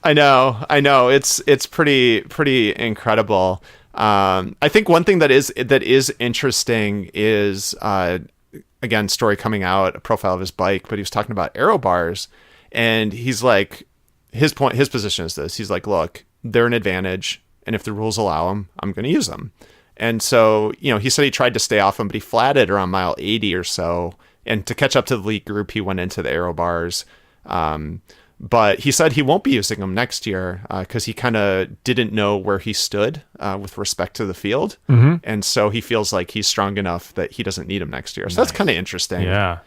[SPEAKER 2] I know. It's pretty incredible. I think one thing that is interesting is again, story coming out, a profile of his bike, but he was talking about aero bars. And he's like, his position is this. He's like, look, they're an advantage, and if the rules allow them, I'm going to use them. And so, he said he tried to stay off them, but he flatted around mile 80 or so. And to catch up to the lead group, he went into the aero bars. But he said he won't be using them next year because he kind of didn't know where he stood with respect to the field. Mm-hmm. And so he feels like he's strong enough that he doesn't need them next year. So that's kind of interesting.
[SPEAKER 1] Yeah.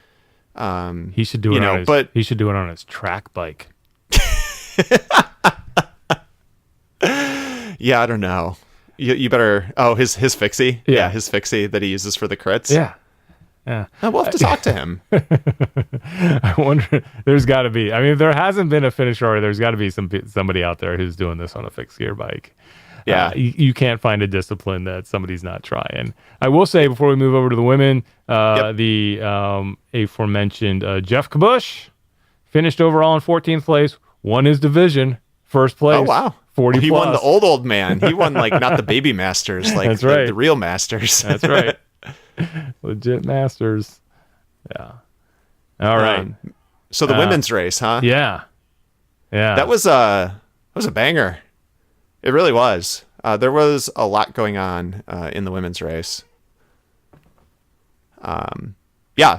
[SPEAKER 1] He should do it. He should do it on his track bike.
[SPEAKER 2] Yeah, I don't know. You better. Oh, his fixie.
[SPEAKER 1] Yeah,
[SPEAKER 2] his fixie that he uses for the crits.
[SPEAKER 1] Yeah.
[SPEAKER 2] We'll have to talk to him.
[SPEAKER 1] I wonder. There's got to be. I mean, if there hasn't been a finisher already, there's got to be somebody out there who's doing this on a fixed gear bike.
[SPEAKER 2] Yeah,
[SPEAKER 1] you can't find a discipline that somebody's not trying. I will say before we move over to the women, the aforementioned Jeff Kabush finished overall in 14th place, won his division, first place.
[SPEAKER 2] Oh wow,
[SPEAKER 1] 40
[SPEAKER 2] he
[SPEAKER 1] plus.
[SPEAKER 2] won the old man. He won like not the baby masters, like
[SPEAKER 1] That's right.
[SPEAKER 2] the real masters.
[SPEAKER 1] That's right, legit masters. Yeah. All right.
[SPEAKER 2] So the women's race, huh?
[SPEAKER 1] Yeah.
[SPEAKER 2] That was a banger. It really was. There was a lot going on in the women's race.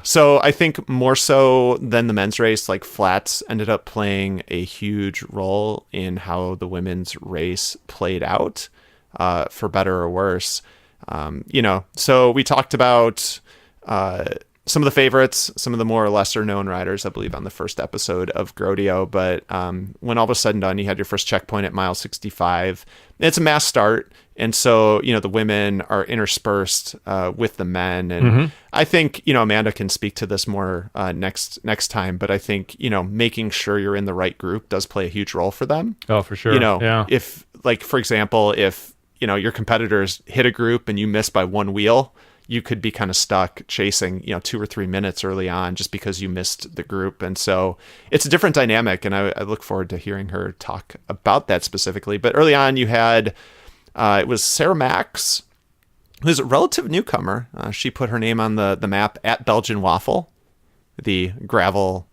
[SPEAKER 2] So I think more so than the men's race, like flats ended up playing a huge role in how the women's race played out, for better or worse. So we talked about some of the favorites, some of the more lesser known riders, I believe, on the first episode of GROADIO. But when all was said and done, you had your first checkpoint at mile 65. It's a mass start. And so, the women are interspersed with the men. And I think, Amanda can speak to this more next time. But I think, making sure you're in the right group does play a huge role for them.
[SPEAKER 1] Oh, for sure.
[SPEAKER 2] If, like, for example, if, your competitors hit a group and you miss by one wheel, you could be kind of stuck chasing, 2 or 3 minutes early on just because you missed the group. And so it's a different dynamic. And I look forward to hearing her talk about that specifically. But early on you had, it was Sarah Max, who's a relative newcomer. She put her name on the map at Belgian Waffle. The gravel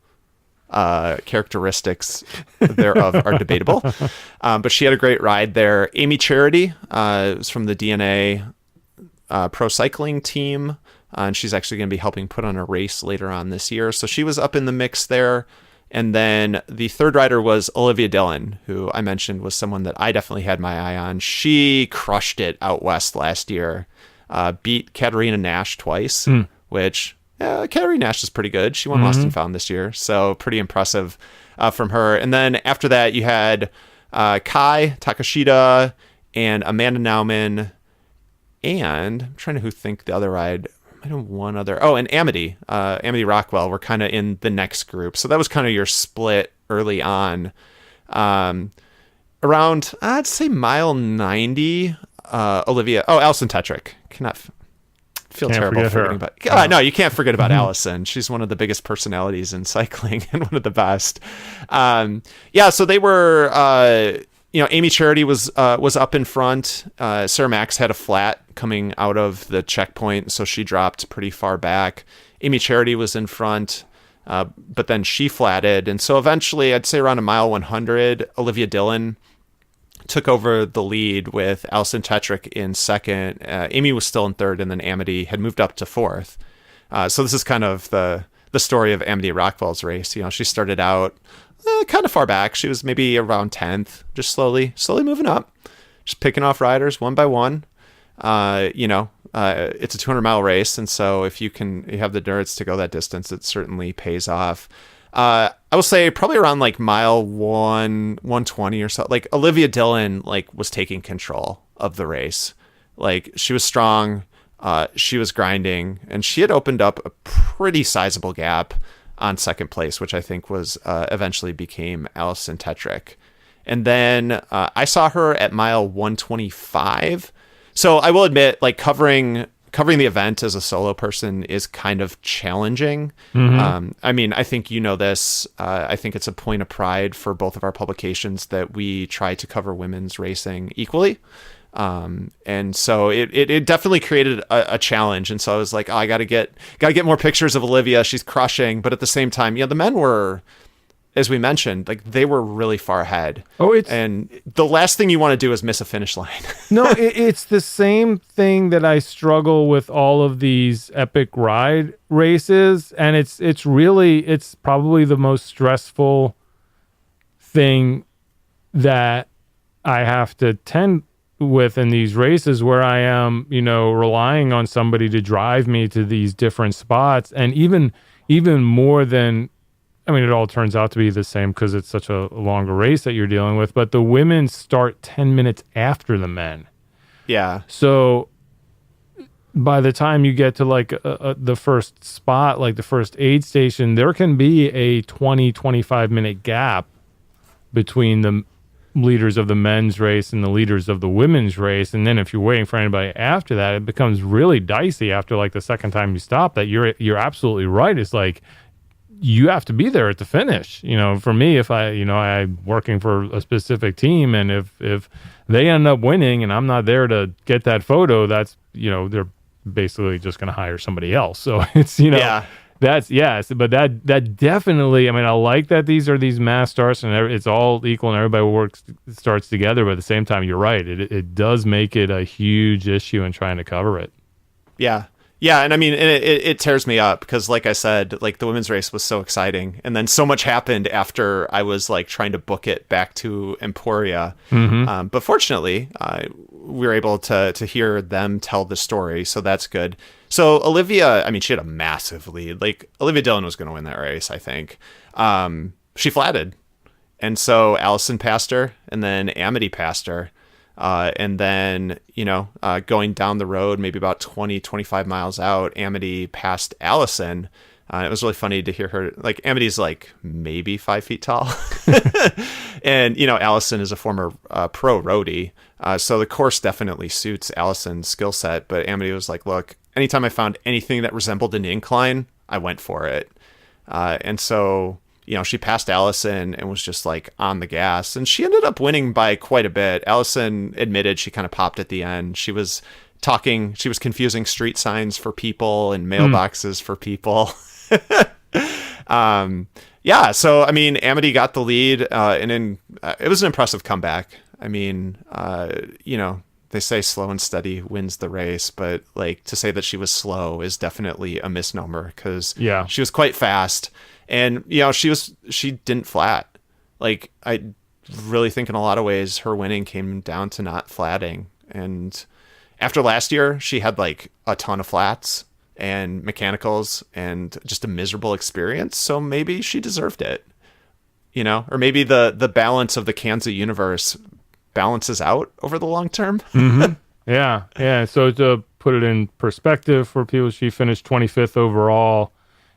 [SPEAKER 2] characteristics thereof are debatable. But she had a great ride there. Amy Charity is from the DNA pro cycling team, and she's actually going to be helping put on a race later on this year. So she was up in the mix there. And then the third rider was Olivia Dillon, who I mentioned was someone that I definitely had my eye on. She crushed it out west last year, beat Katarina Nash twice, which Katarina Nash is pretty good. She won Lost and Found this year, so pretty impressive from her. And then after that, you had Kai Takashita and Amanda Nauman And I'm trying to think the other ride. I know one other. Oh, and Amity. Amity Rockwell were kind of in the next group. So that was kind of your split early on. Around, I'd say mile 90, Olivia. Oh, Alison Tetrick. Cannot feel
[SPEAKER 1] Can't
[SPEAKER 2] terrible
[SPEAKER 1] forget
[SPEAKER 2] forgetting
[SPEAKER 1] her.
[SPEAKER 2] about. No, you can't forget about Allison. She's one of the biggest personalities in cycling and one of the best. So they were. Amy Charity was up in front. Sarah Max had a flat coming out of the checkpoint, so she dropped pretty far back. Amy Charity was in front, but then she flatted, and so eventually, I'd say around a mile 100, Olivia Dillon took over the lead with Alison Tetrick in second. Amy was still in third, and then Amity had moved up to fourth. So this is kind of the story of Amity Rockwell's race. She started out kind of far back. She was maybe around 10th, just slowly moving up, just picking off riders one by one. It's a 200-mile race, and so if you have the endurance to go that distance, it certainly pays off. I will say probably around like mile 120 or so, like Olivia Dillon was taking control of the race. Like, she was strong, she was grinding, and she had opened up a pretty sizable gap on second place, which I think was eventually became Alison Tetrick. And then I saw her at mile 125. So I will admit, covering the event as a solo person is kind of challenging. Mm-hmm. I think this. I think it's a point of pride for both of our publications that we try to cover women's racing equally. And so it definitely created a challenge. And so I was like, I gotta get more pictures of Olivia. She's crushing. But at the same time, the men were, as we mentioned, they were really far ahead. And the last thing you want to do is miss a finish line.
[SPEAKER 1] No, it's the same thing that I struggle with all of these epic ride races. And it's probably the most stressful thing that I have to tend with in these races, where I am, relying on somebody to drive me to these different spots. And even more than, it all turns out to be the same because it's such a longer race that you're dealing with, but the women start 10 minutes after the men.
[SPEAKER 2] Yeah.
[SPEAKER 1] So by the time you get to the first spot, the first aid station, there can be a 20-25 minute gap between the leaders of the men's race and the leaders of the women's race. And then if you're waiting for anybody after that, it becomes really dicey after the second time you stop. That you're absolutely right. It's you have to be there at the finish. For me, if I'm working for a specific team, and if they end up winning and I'm not there to get that photo, that's, they're basically just going to hire somebody else. So it's,
[SPEAKER 2] yeah.
[SPEAKER 1] But that definitely, I like that these are these mass starts and it's all equal and everybody starts together, but at the same time, you're right. It does make it a huge issue in trying to cover it.
[SPEAKER 2] Yeah. Yeah, and it tears me up because, like I said, the women's race was so exciting, and then so much happened after I was trying to book it back to Emporia. Mm-hmm. But fortunately, we were able to hear them tell the story, so that's good. So Olivia, she had a massive lead. Olivia Dillon was going to win that race, I think. She flatted, and so Allison passed her, and then Amity passed her. And then, going down the road, maybe about 20-25 miles out, Amity passed Allison. It was really funny to hear her, Amity's maybe 5 feet tall. And, Allison is a former pro roadie. So the course definitely suits Allison's skill set. But Amity was like, look, anytime I found anything that resembled an incline, I went for it. And so, she passed Allison and was just on the gas, and she ended up winning by quite a bit. Allison admitted she kind of popped at the end. She was confusing street signs for people and mailboxes for people. So, Amity got the lead, and it was an impressive comeback. They say slow and steady wins the race, but to say that she was slow is definitely a misnomer because she was quite fast. And, she didn't flat. I really think in a lot of ways her winning came down to not flatting. And after last year, she had a ton of flats and mechanicals and just a miserable experience. So maybe she deserved it, or maybe the balance of the Kanza universe balances out over the long term.
[SPEAKER 1] Mm-hmm. Yeah, yeah. So to put it in perspective for people, she finished 25th overall,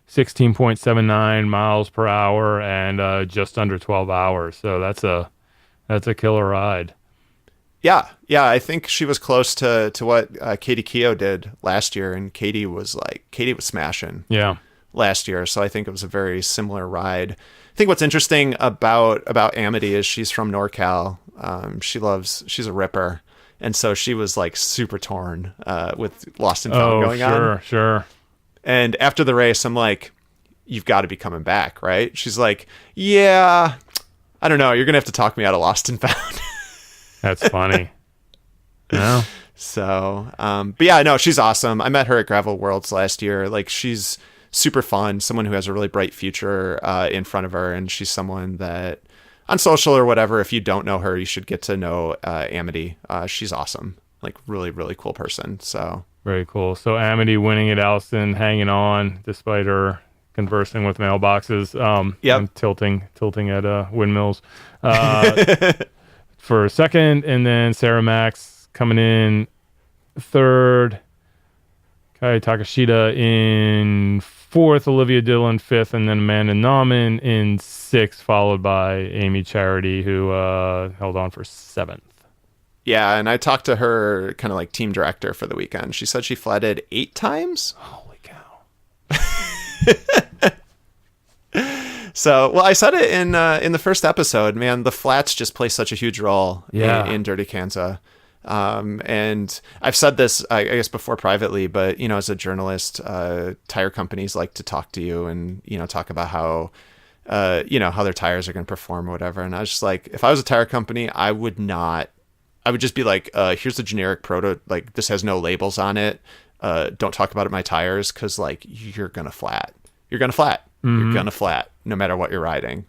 [SPEAKER 1] 16.79 miles per hour, and just under 12 hours. So that's a killer ride.
[SPEAKER 2] Yeah, yeah. I think she was close to what Katie Keough did last year, and Katie was smashing
[SPEAKER 1] Yeah.
[SPEAKER 2] last year. So I think it was a very similar ride. I think what's interesting about Amity is she's from NorCal. She's a ripper, and so she was like super torn with Lost and Found going on.
[SPEAKER 1] Sure.
[SPEAKER 2] And after the race, I'm like, you've got to be coming back, right? She's like, yeah, I don't know. You're gonna have to talk me out of Lost and Found.
[SPEAKER 1] That's funny. Yeah.
[SPEAKER 2] So, but yeah, no, she's awesome. I met her at Gravel Worlds last year. Like, she's super fun, someone who has a really bright future in front of her, and she's someone that on social or whatever, if you don't know her, you should get to know Amity. She's awesome, like really, really cool person. So
[SPEAKER 1] Very cool. So Amity winning at Alston, hanging on despite her conversing with mailboxes.
[SPEAKER 2] Yep.
[SPEAKER 1] And tilting at windmills. For second, and then Sarah Max coming in third. Kai Takashita in fourth, Olivia Dillon fifth, and then Amanda Nauman in sixth, followed by Amy Charity, who held on for seventh.
[SPEAKER 2] yeah, and I talked to her kind of like team director for the weekend. She said she flatted 8 times.
[SPEAKER 1] Holy cow.
[SPEAKER 2] So, well, I said it in the first episode, man, the flats just play such a huge role in Dirty Kanza. And I've said this, I guess, before privately, but, you know, as a journalist, tire companies like to talk to you and, you know, talk about how, how their tires are going to perform or whatever. And I was just like, if I was a tire company, I would just be like, here's the generic proto, like, this has no labels on it. Don't talk about it, my tires, because, like, you're going to flat. You're going to flat. Mm-hmm. You're going to flat no matter what you're riding.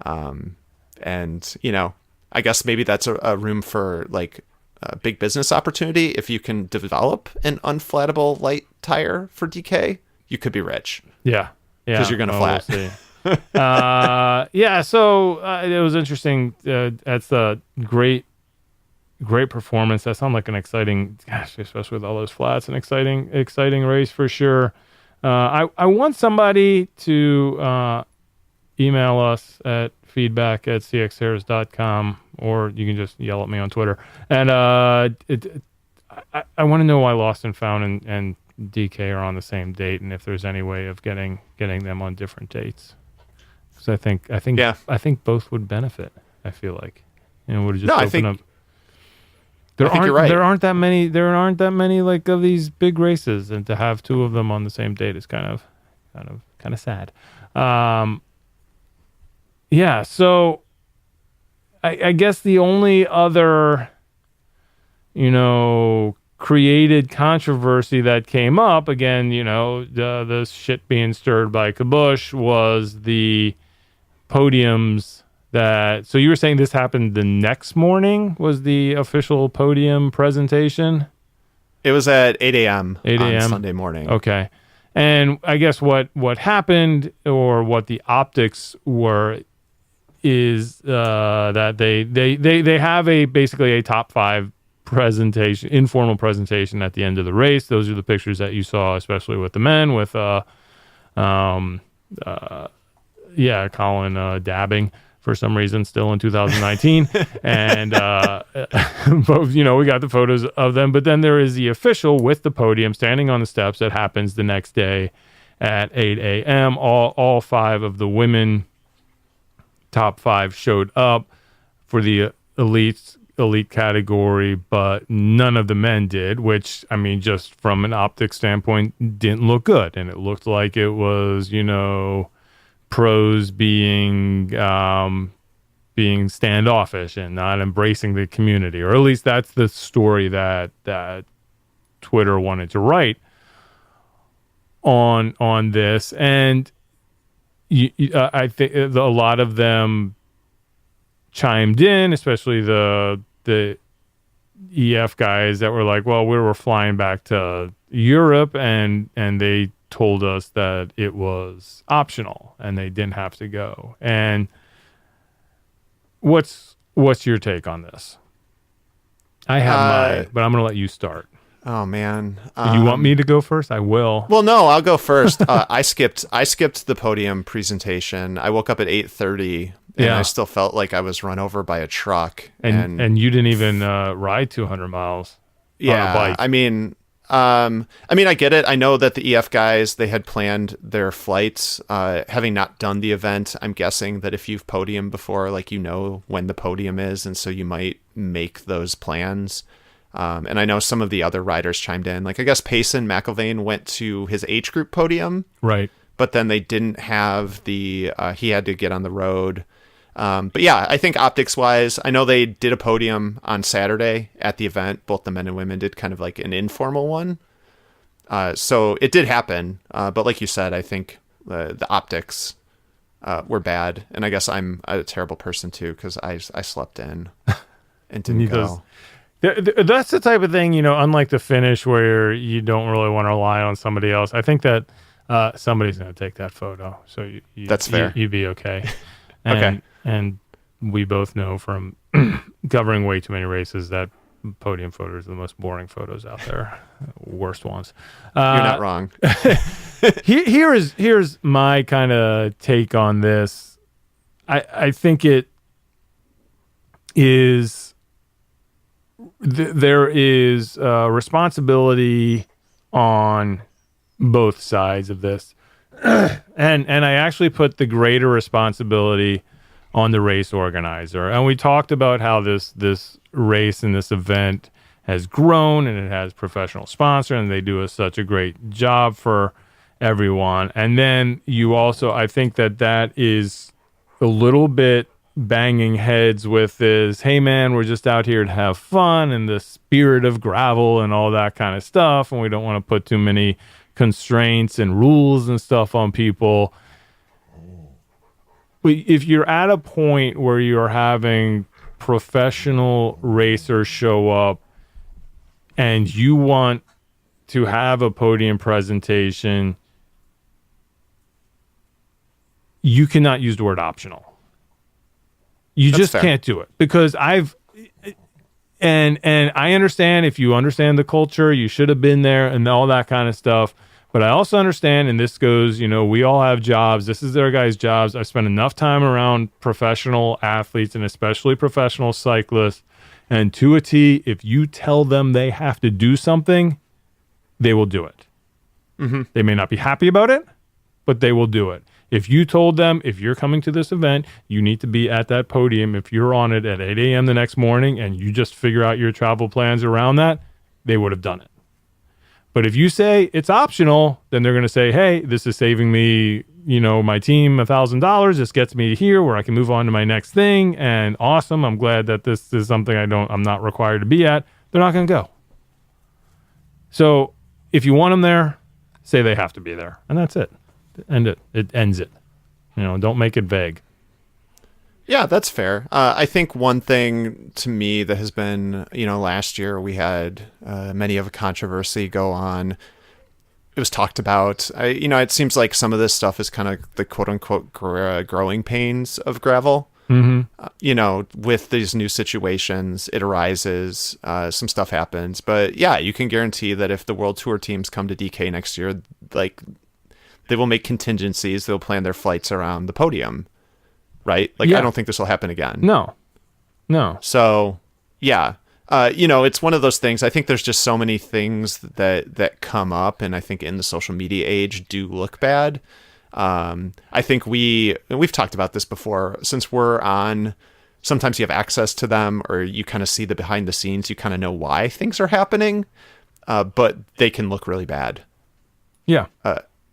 [SPEAKER 2] And, you know, I guess maybe that's a room for, like, a big business opportunity. If you can develop an unflattable light tire for DK, you could be rich.
[SPEAKER 1] Yeah.
[SPEAKER 2] Because you're going to flat.
[SPEAKER 1] We'll see. So it was interesting. That's a great performance. That sounded like an exciting, especially with all those flats, an exciting race for sure. I want somebody to email us at feedback@cxhairs.com, or you can just yell at me on Twitter. And I want to know why Lost and Found and DK are on the same date, and if there's any way of getting them on different dates. Because I think both would benefit. I feel like, would just open up. There aren't that many like of these big races, and to have two of them on the same date is kind of sad. So I guess the only other, created controversy that came up, again, the shit being stirred by Kabush, was the podiums. So you were saying this happened the next morning, was the official podium presentation?
[SPEAKER 2] It was at 8 a.m. on Sunday morning.
[SPEAKER 1] Okay. And I guess what happened, or what the optics were, is that they have basically a top 5 presentation, informal presentation at the end of the race. Those are the pictures that you saw, especially with the men, with Colin dabbing for some reason still in 2019. And both, we got the photos of them, but then there is the official with the podium standing on the steps that happens the next day at 8 a.m. All 5 of the women top 5 showed up for the elite category, but none of the men did, which, I mean, just from an optics standpoint, didn't look good. And it looked like it was, pros being standoffish and not embracing the community, or at least that's the story that Twitter wanted to write on this. And I think a lot of them chimed in, especially the EF guys that were like, well, we were flying back to Europe and they told us that it was optional and they didn't have to go. And what's your take on this? I have mine, but I'm going to let you start.
[SPEAKER 2] Oh man.
[SPEAKER 1] You want me to go first? I will.
[SPEAKER 2] Well, no, I'll go first. I skipped the podium presentation. I woke up at 8:30 and I still felt like I was run over by a truck.
[SPEAKER 1] And you didn't even ride 200 miles on a bike.
[SPEAKER 2] I mean, I get it. I know that the EF guys, they had planned their flights. Having not done the event, I'm guessing that if you've podiumed before, like, you know when the podium is, and so you might make those plans. And I know some of the other riders chimed in. Like, I guess Payson McIlvain went to his age group podium.
[SPEAKER 1] Right.
[SPEAKER 2] But then they didn't have he had to get on the road. But yeah, I think optics-wise, I know they did a podium on Saturday at the event. Both the men and women did kind of like an informal one. So it did happen. But like you said, I think the optics were bad. And I guess I'm a terrible person too, because I slept in and didn't go.
[SPEAKER 1] That's the type of thing, unlike the finish where you don't really want to rely on somebody else. I think that somebody's going to take that photo. So
[SPEAKER 2] that's fair.
[SPEAKER 1] You'd be okay.
[SPEAKER 2] Okay.
[SPEAKER 1] And we both know from covering way too many races that podium photos are the most boring photos out there. Worst ones.
[SPEAKER 2] You're not wrong.
[SPEAKER 1] Here's my kind of take on this. I think it is... there is responsibility on both sides of this. and I actually put the greater responsibility on the race organizer. And we talked about how this race and this event has grown, and it has professional sponsor, and they do such a great job for everyone. And then you also, I think that is a little bit banging heads with this, hey man, we're just out here to have fun, and the spirit of gravel and all that kind of stuff, and we don't want to put too many constraints and rules and stuff on people. But if you're at a point where you're having professional racers show up and you want to have a podium presentation, you cannot use the word optional. You just can't do it, because and I understand if you understand the culture, you should have been there and all that kind of stuff. But I also understand, and this goes, we all have jobs. This is their guys' jobs. I spent enough time around professional athletes and especially professional cyclists. And to a T, if you tell them they have to do something, they will do it. Mm-hmm. They may not be happy about it, but they will do it. If you told them, if you're coming to this event, you need to be at that podium. If you're on it at 8 a.m. the next morning and you just figure out your travel plans around that, they would have done it. But if you say it's optional, then they're going to say, hey, this is saving me, my team $1,000. This gets me here where I can move on to my next thing. And awesome. I'm glad that this is something I'm not required to be at. They're not going to go. So if you want them there, say they have to be there. And that's it. End it. It ends it. Don't make it vague.
[SPEAKER 2] Yeah, that's fair. I think one thing to me that has been, last year we had many of a controversy go on. It was talked about. It seems like some of this stuff is kind of the quote unquote growing pains of gravel. Mm-hmm. With these new situations, it arises, some stuff happens. But yeah, you can guarantee that if the World Tour teams come to DK next year, like, they will make contingencies. They'll plan their flights around the podium. Right? Like, yeah. I don't think this will happen again.
[SPEAKER 1] No.
[SPEAKER 2] So, yeah. It's one of those things. I think there's just so many things that come up, and I think in the social media age do look bad. I think we've talked about this before. Since we're on, sometimes you have access to them, or you kind of see the behind the scenes. You kind of know why things are happening, but they can look really bad.
[SPEAKER 1] Yeah.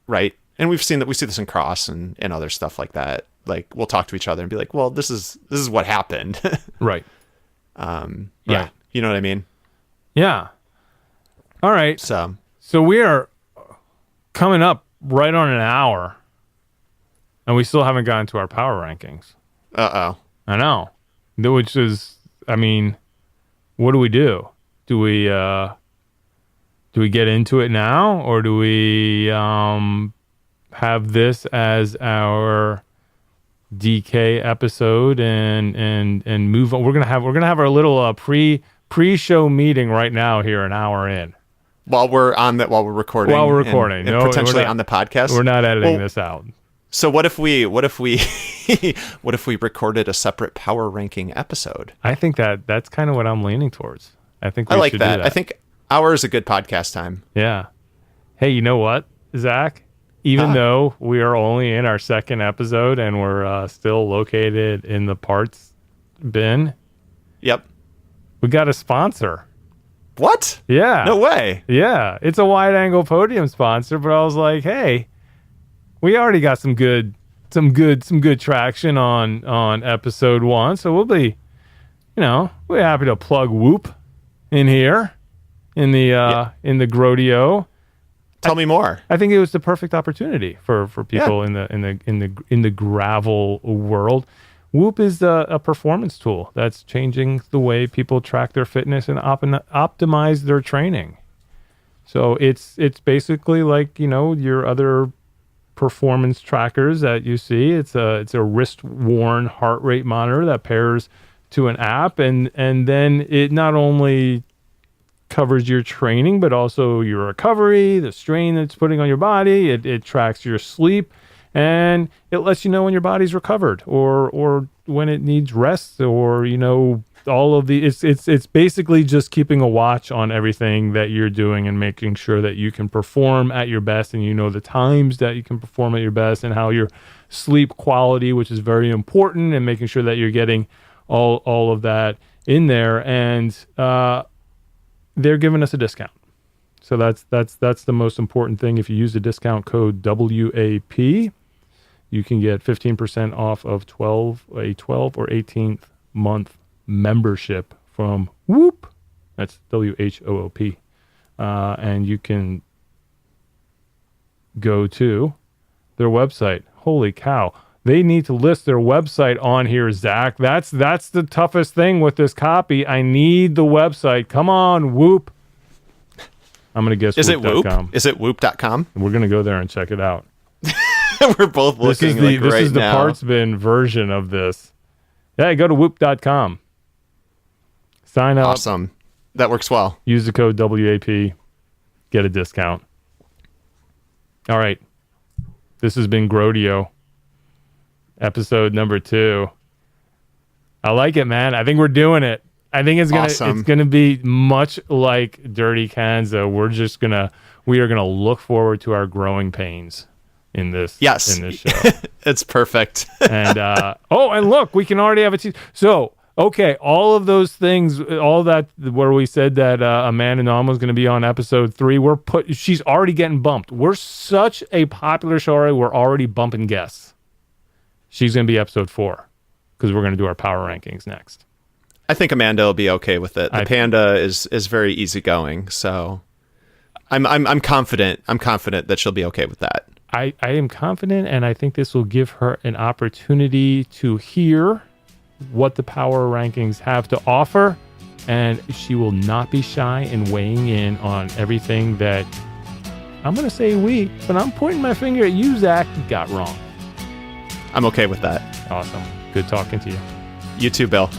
[SPEAKER 2] Right? And we see this in cross and other stuff like that. Like, we'll talk to each other and be like, well, this is what happened.
[SPEAKER 1] Right.
[SPEAKER 2] Yeah. You know what I mean?
[SPEAKER 1] Yeah. All right. So we are coming up right on an hour, and we still haven't gotten to our power rankings.
[SPEAKER 2] Uh-oh.
[SPEAKER 1] I know. Which is, what do we do? Do we get into it now, or do we have this as our DK episode and move on? We're gonna have our little pre-show meeting right now here, an hour in.
[SPEAKER 2] While we're recording.
[SPEAKER 1] While we're recording.
[SPEAKER 2] And
[SPEAKER 1] No,
[SPEAKER 2] potentially
[SPEAKER 1] we're not,
[SPEAKER 2] on the podcast.
[SPEAKER 1] We're not editing this out.
[SPEAKER 2] So what if we what if we recorded a separate power ranking episode?
[SPEAKER 1] I think that's kind of what I'm leaning towards. I think we
[SPEAKER 2] I like
[SPEAKER 1] should
[SPEAKER 2] that.
[SPEAKER 1] do that.
[SPEAKER 2] I think hour is a good podcast time.
[SPEAKER 1] Yeah. Hey, you know what, Zach? Even though we are only in our second episode and we're still located in the parts bin,
[SPEAKER 2] Yep.
[SPEAKER 1] we got a sponsor.
[SPEAKER 2] What?
[SPEAKER 1] Yeah.
[SPEAKER 2] No way.
[SPEAKER 1] Yeah. It's a wide angle podium sponsor, but I was like, hey, we already got some good traction on episode 1. So we'll be, we're happy to plug Whoop in here in the GROADIO.
[SPEAKER 2] Tell me more.
[SPEAKER 1] I think it was the perfect opportunity for people in the gravel world. Whoop is a performance tool that's changing the way people track their fitness and optimize their training. So it's basically like your other performance trackers that you see. It's a wrist worn heart rate monitor that pairs to an app, and then it not only covers your training, but also your recovery, the strain that's putting on your body. It tracks your sleep, and it lets you know when your body's recovered or when it needs rest, or all of the. It's basically just keeping a watch on everything that you're doing and making sure that you can perform at your best, and the times that you can perform at your best, and how your sleep quality, which is very important, and making sure that you're getting all of that in there, and they're giving us a discount. So that's the most important thing. If you use the discount code WAP, you can get 15% off of a 12 or 18th month membership from Whoop. That's WHOOP. And you can go to their website. Holy cow. They need to list their website on here, Zach. That's the toughest thing with this copy. I need the website. Come on, Whoop. I'm going to guess
[SPEAKER 2] Is it Whoop?
[SPEAKER 1] Whoop.com.
[SPEAKER 2] Is it Whoop.com?
[SPEAKER 1] We're going to go there and check it out.
[SPEAKER 2] We're both looking
[SPEAKER 1] This is the
[SPEAKER 2] now.
[SPEAKER 1] parts bin version of this. Yeah, go to Whoop.com. Sign up.
[SPEAKER 2] Awesome. That works well.
[SPEAKER 1] Use the code WAP. Get a discount. All right. This has been GROADIO. Episode number 2. I like it, man. I think we're doing it. I think it's gonna be much like Dirty Kanza. We are gonna look forward to our growing pains in this.
[SPEAKER 2] Yes.
[SPEAKER 1] In this show.
[SPEAKER 2] It's perfect.
[SPEAKER 1] And and look, we can already have a teaser. So okay, all of those things, all that where we said that Amanda Nom was going to be on episode 3, she's already getting bumped. We're such a popular show already. We're already bumping guests. She's going to be episode 4 because we're going to do our power rankings next.
[SPEAKER 2] I think Amanda will be okay with it. The Panda is very easygoing, so I'm confident. I'm confident that she'll be okay with that.
[SPEAKER 1] I am confident, and I think this will give her an opportunity to hear what the power rankings have to offer, and she will not be shy in weighing in on everything that I'm going to say but I'm pointing my finger at you, Zach, got wrong.
[SPEAKER 2] I'm okay with that.
[SPEAKER 1] Awesome. Good talking to you.
[SPEAKER 2] You too, Bill.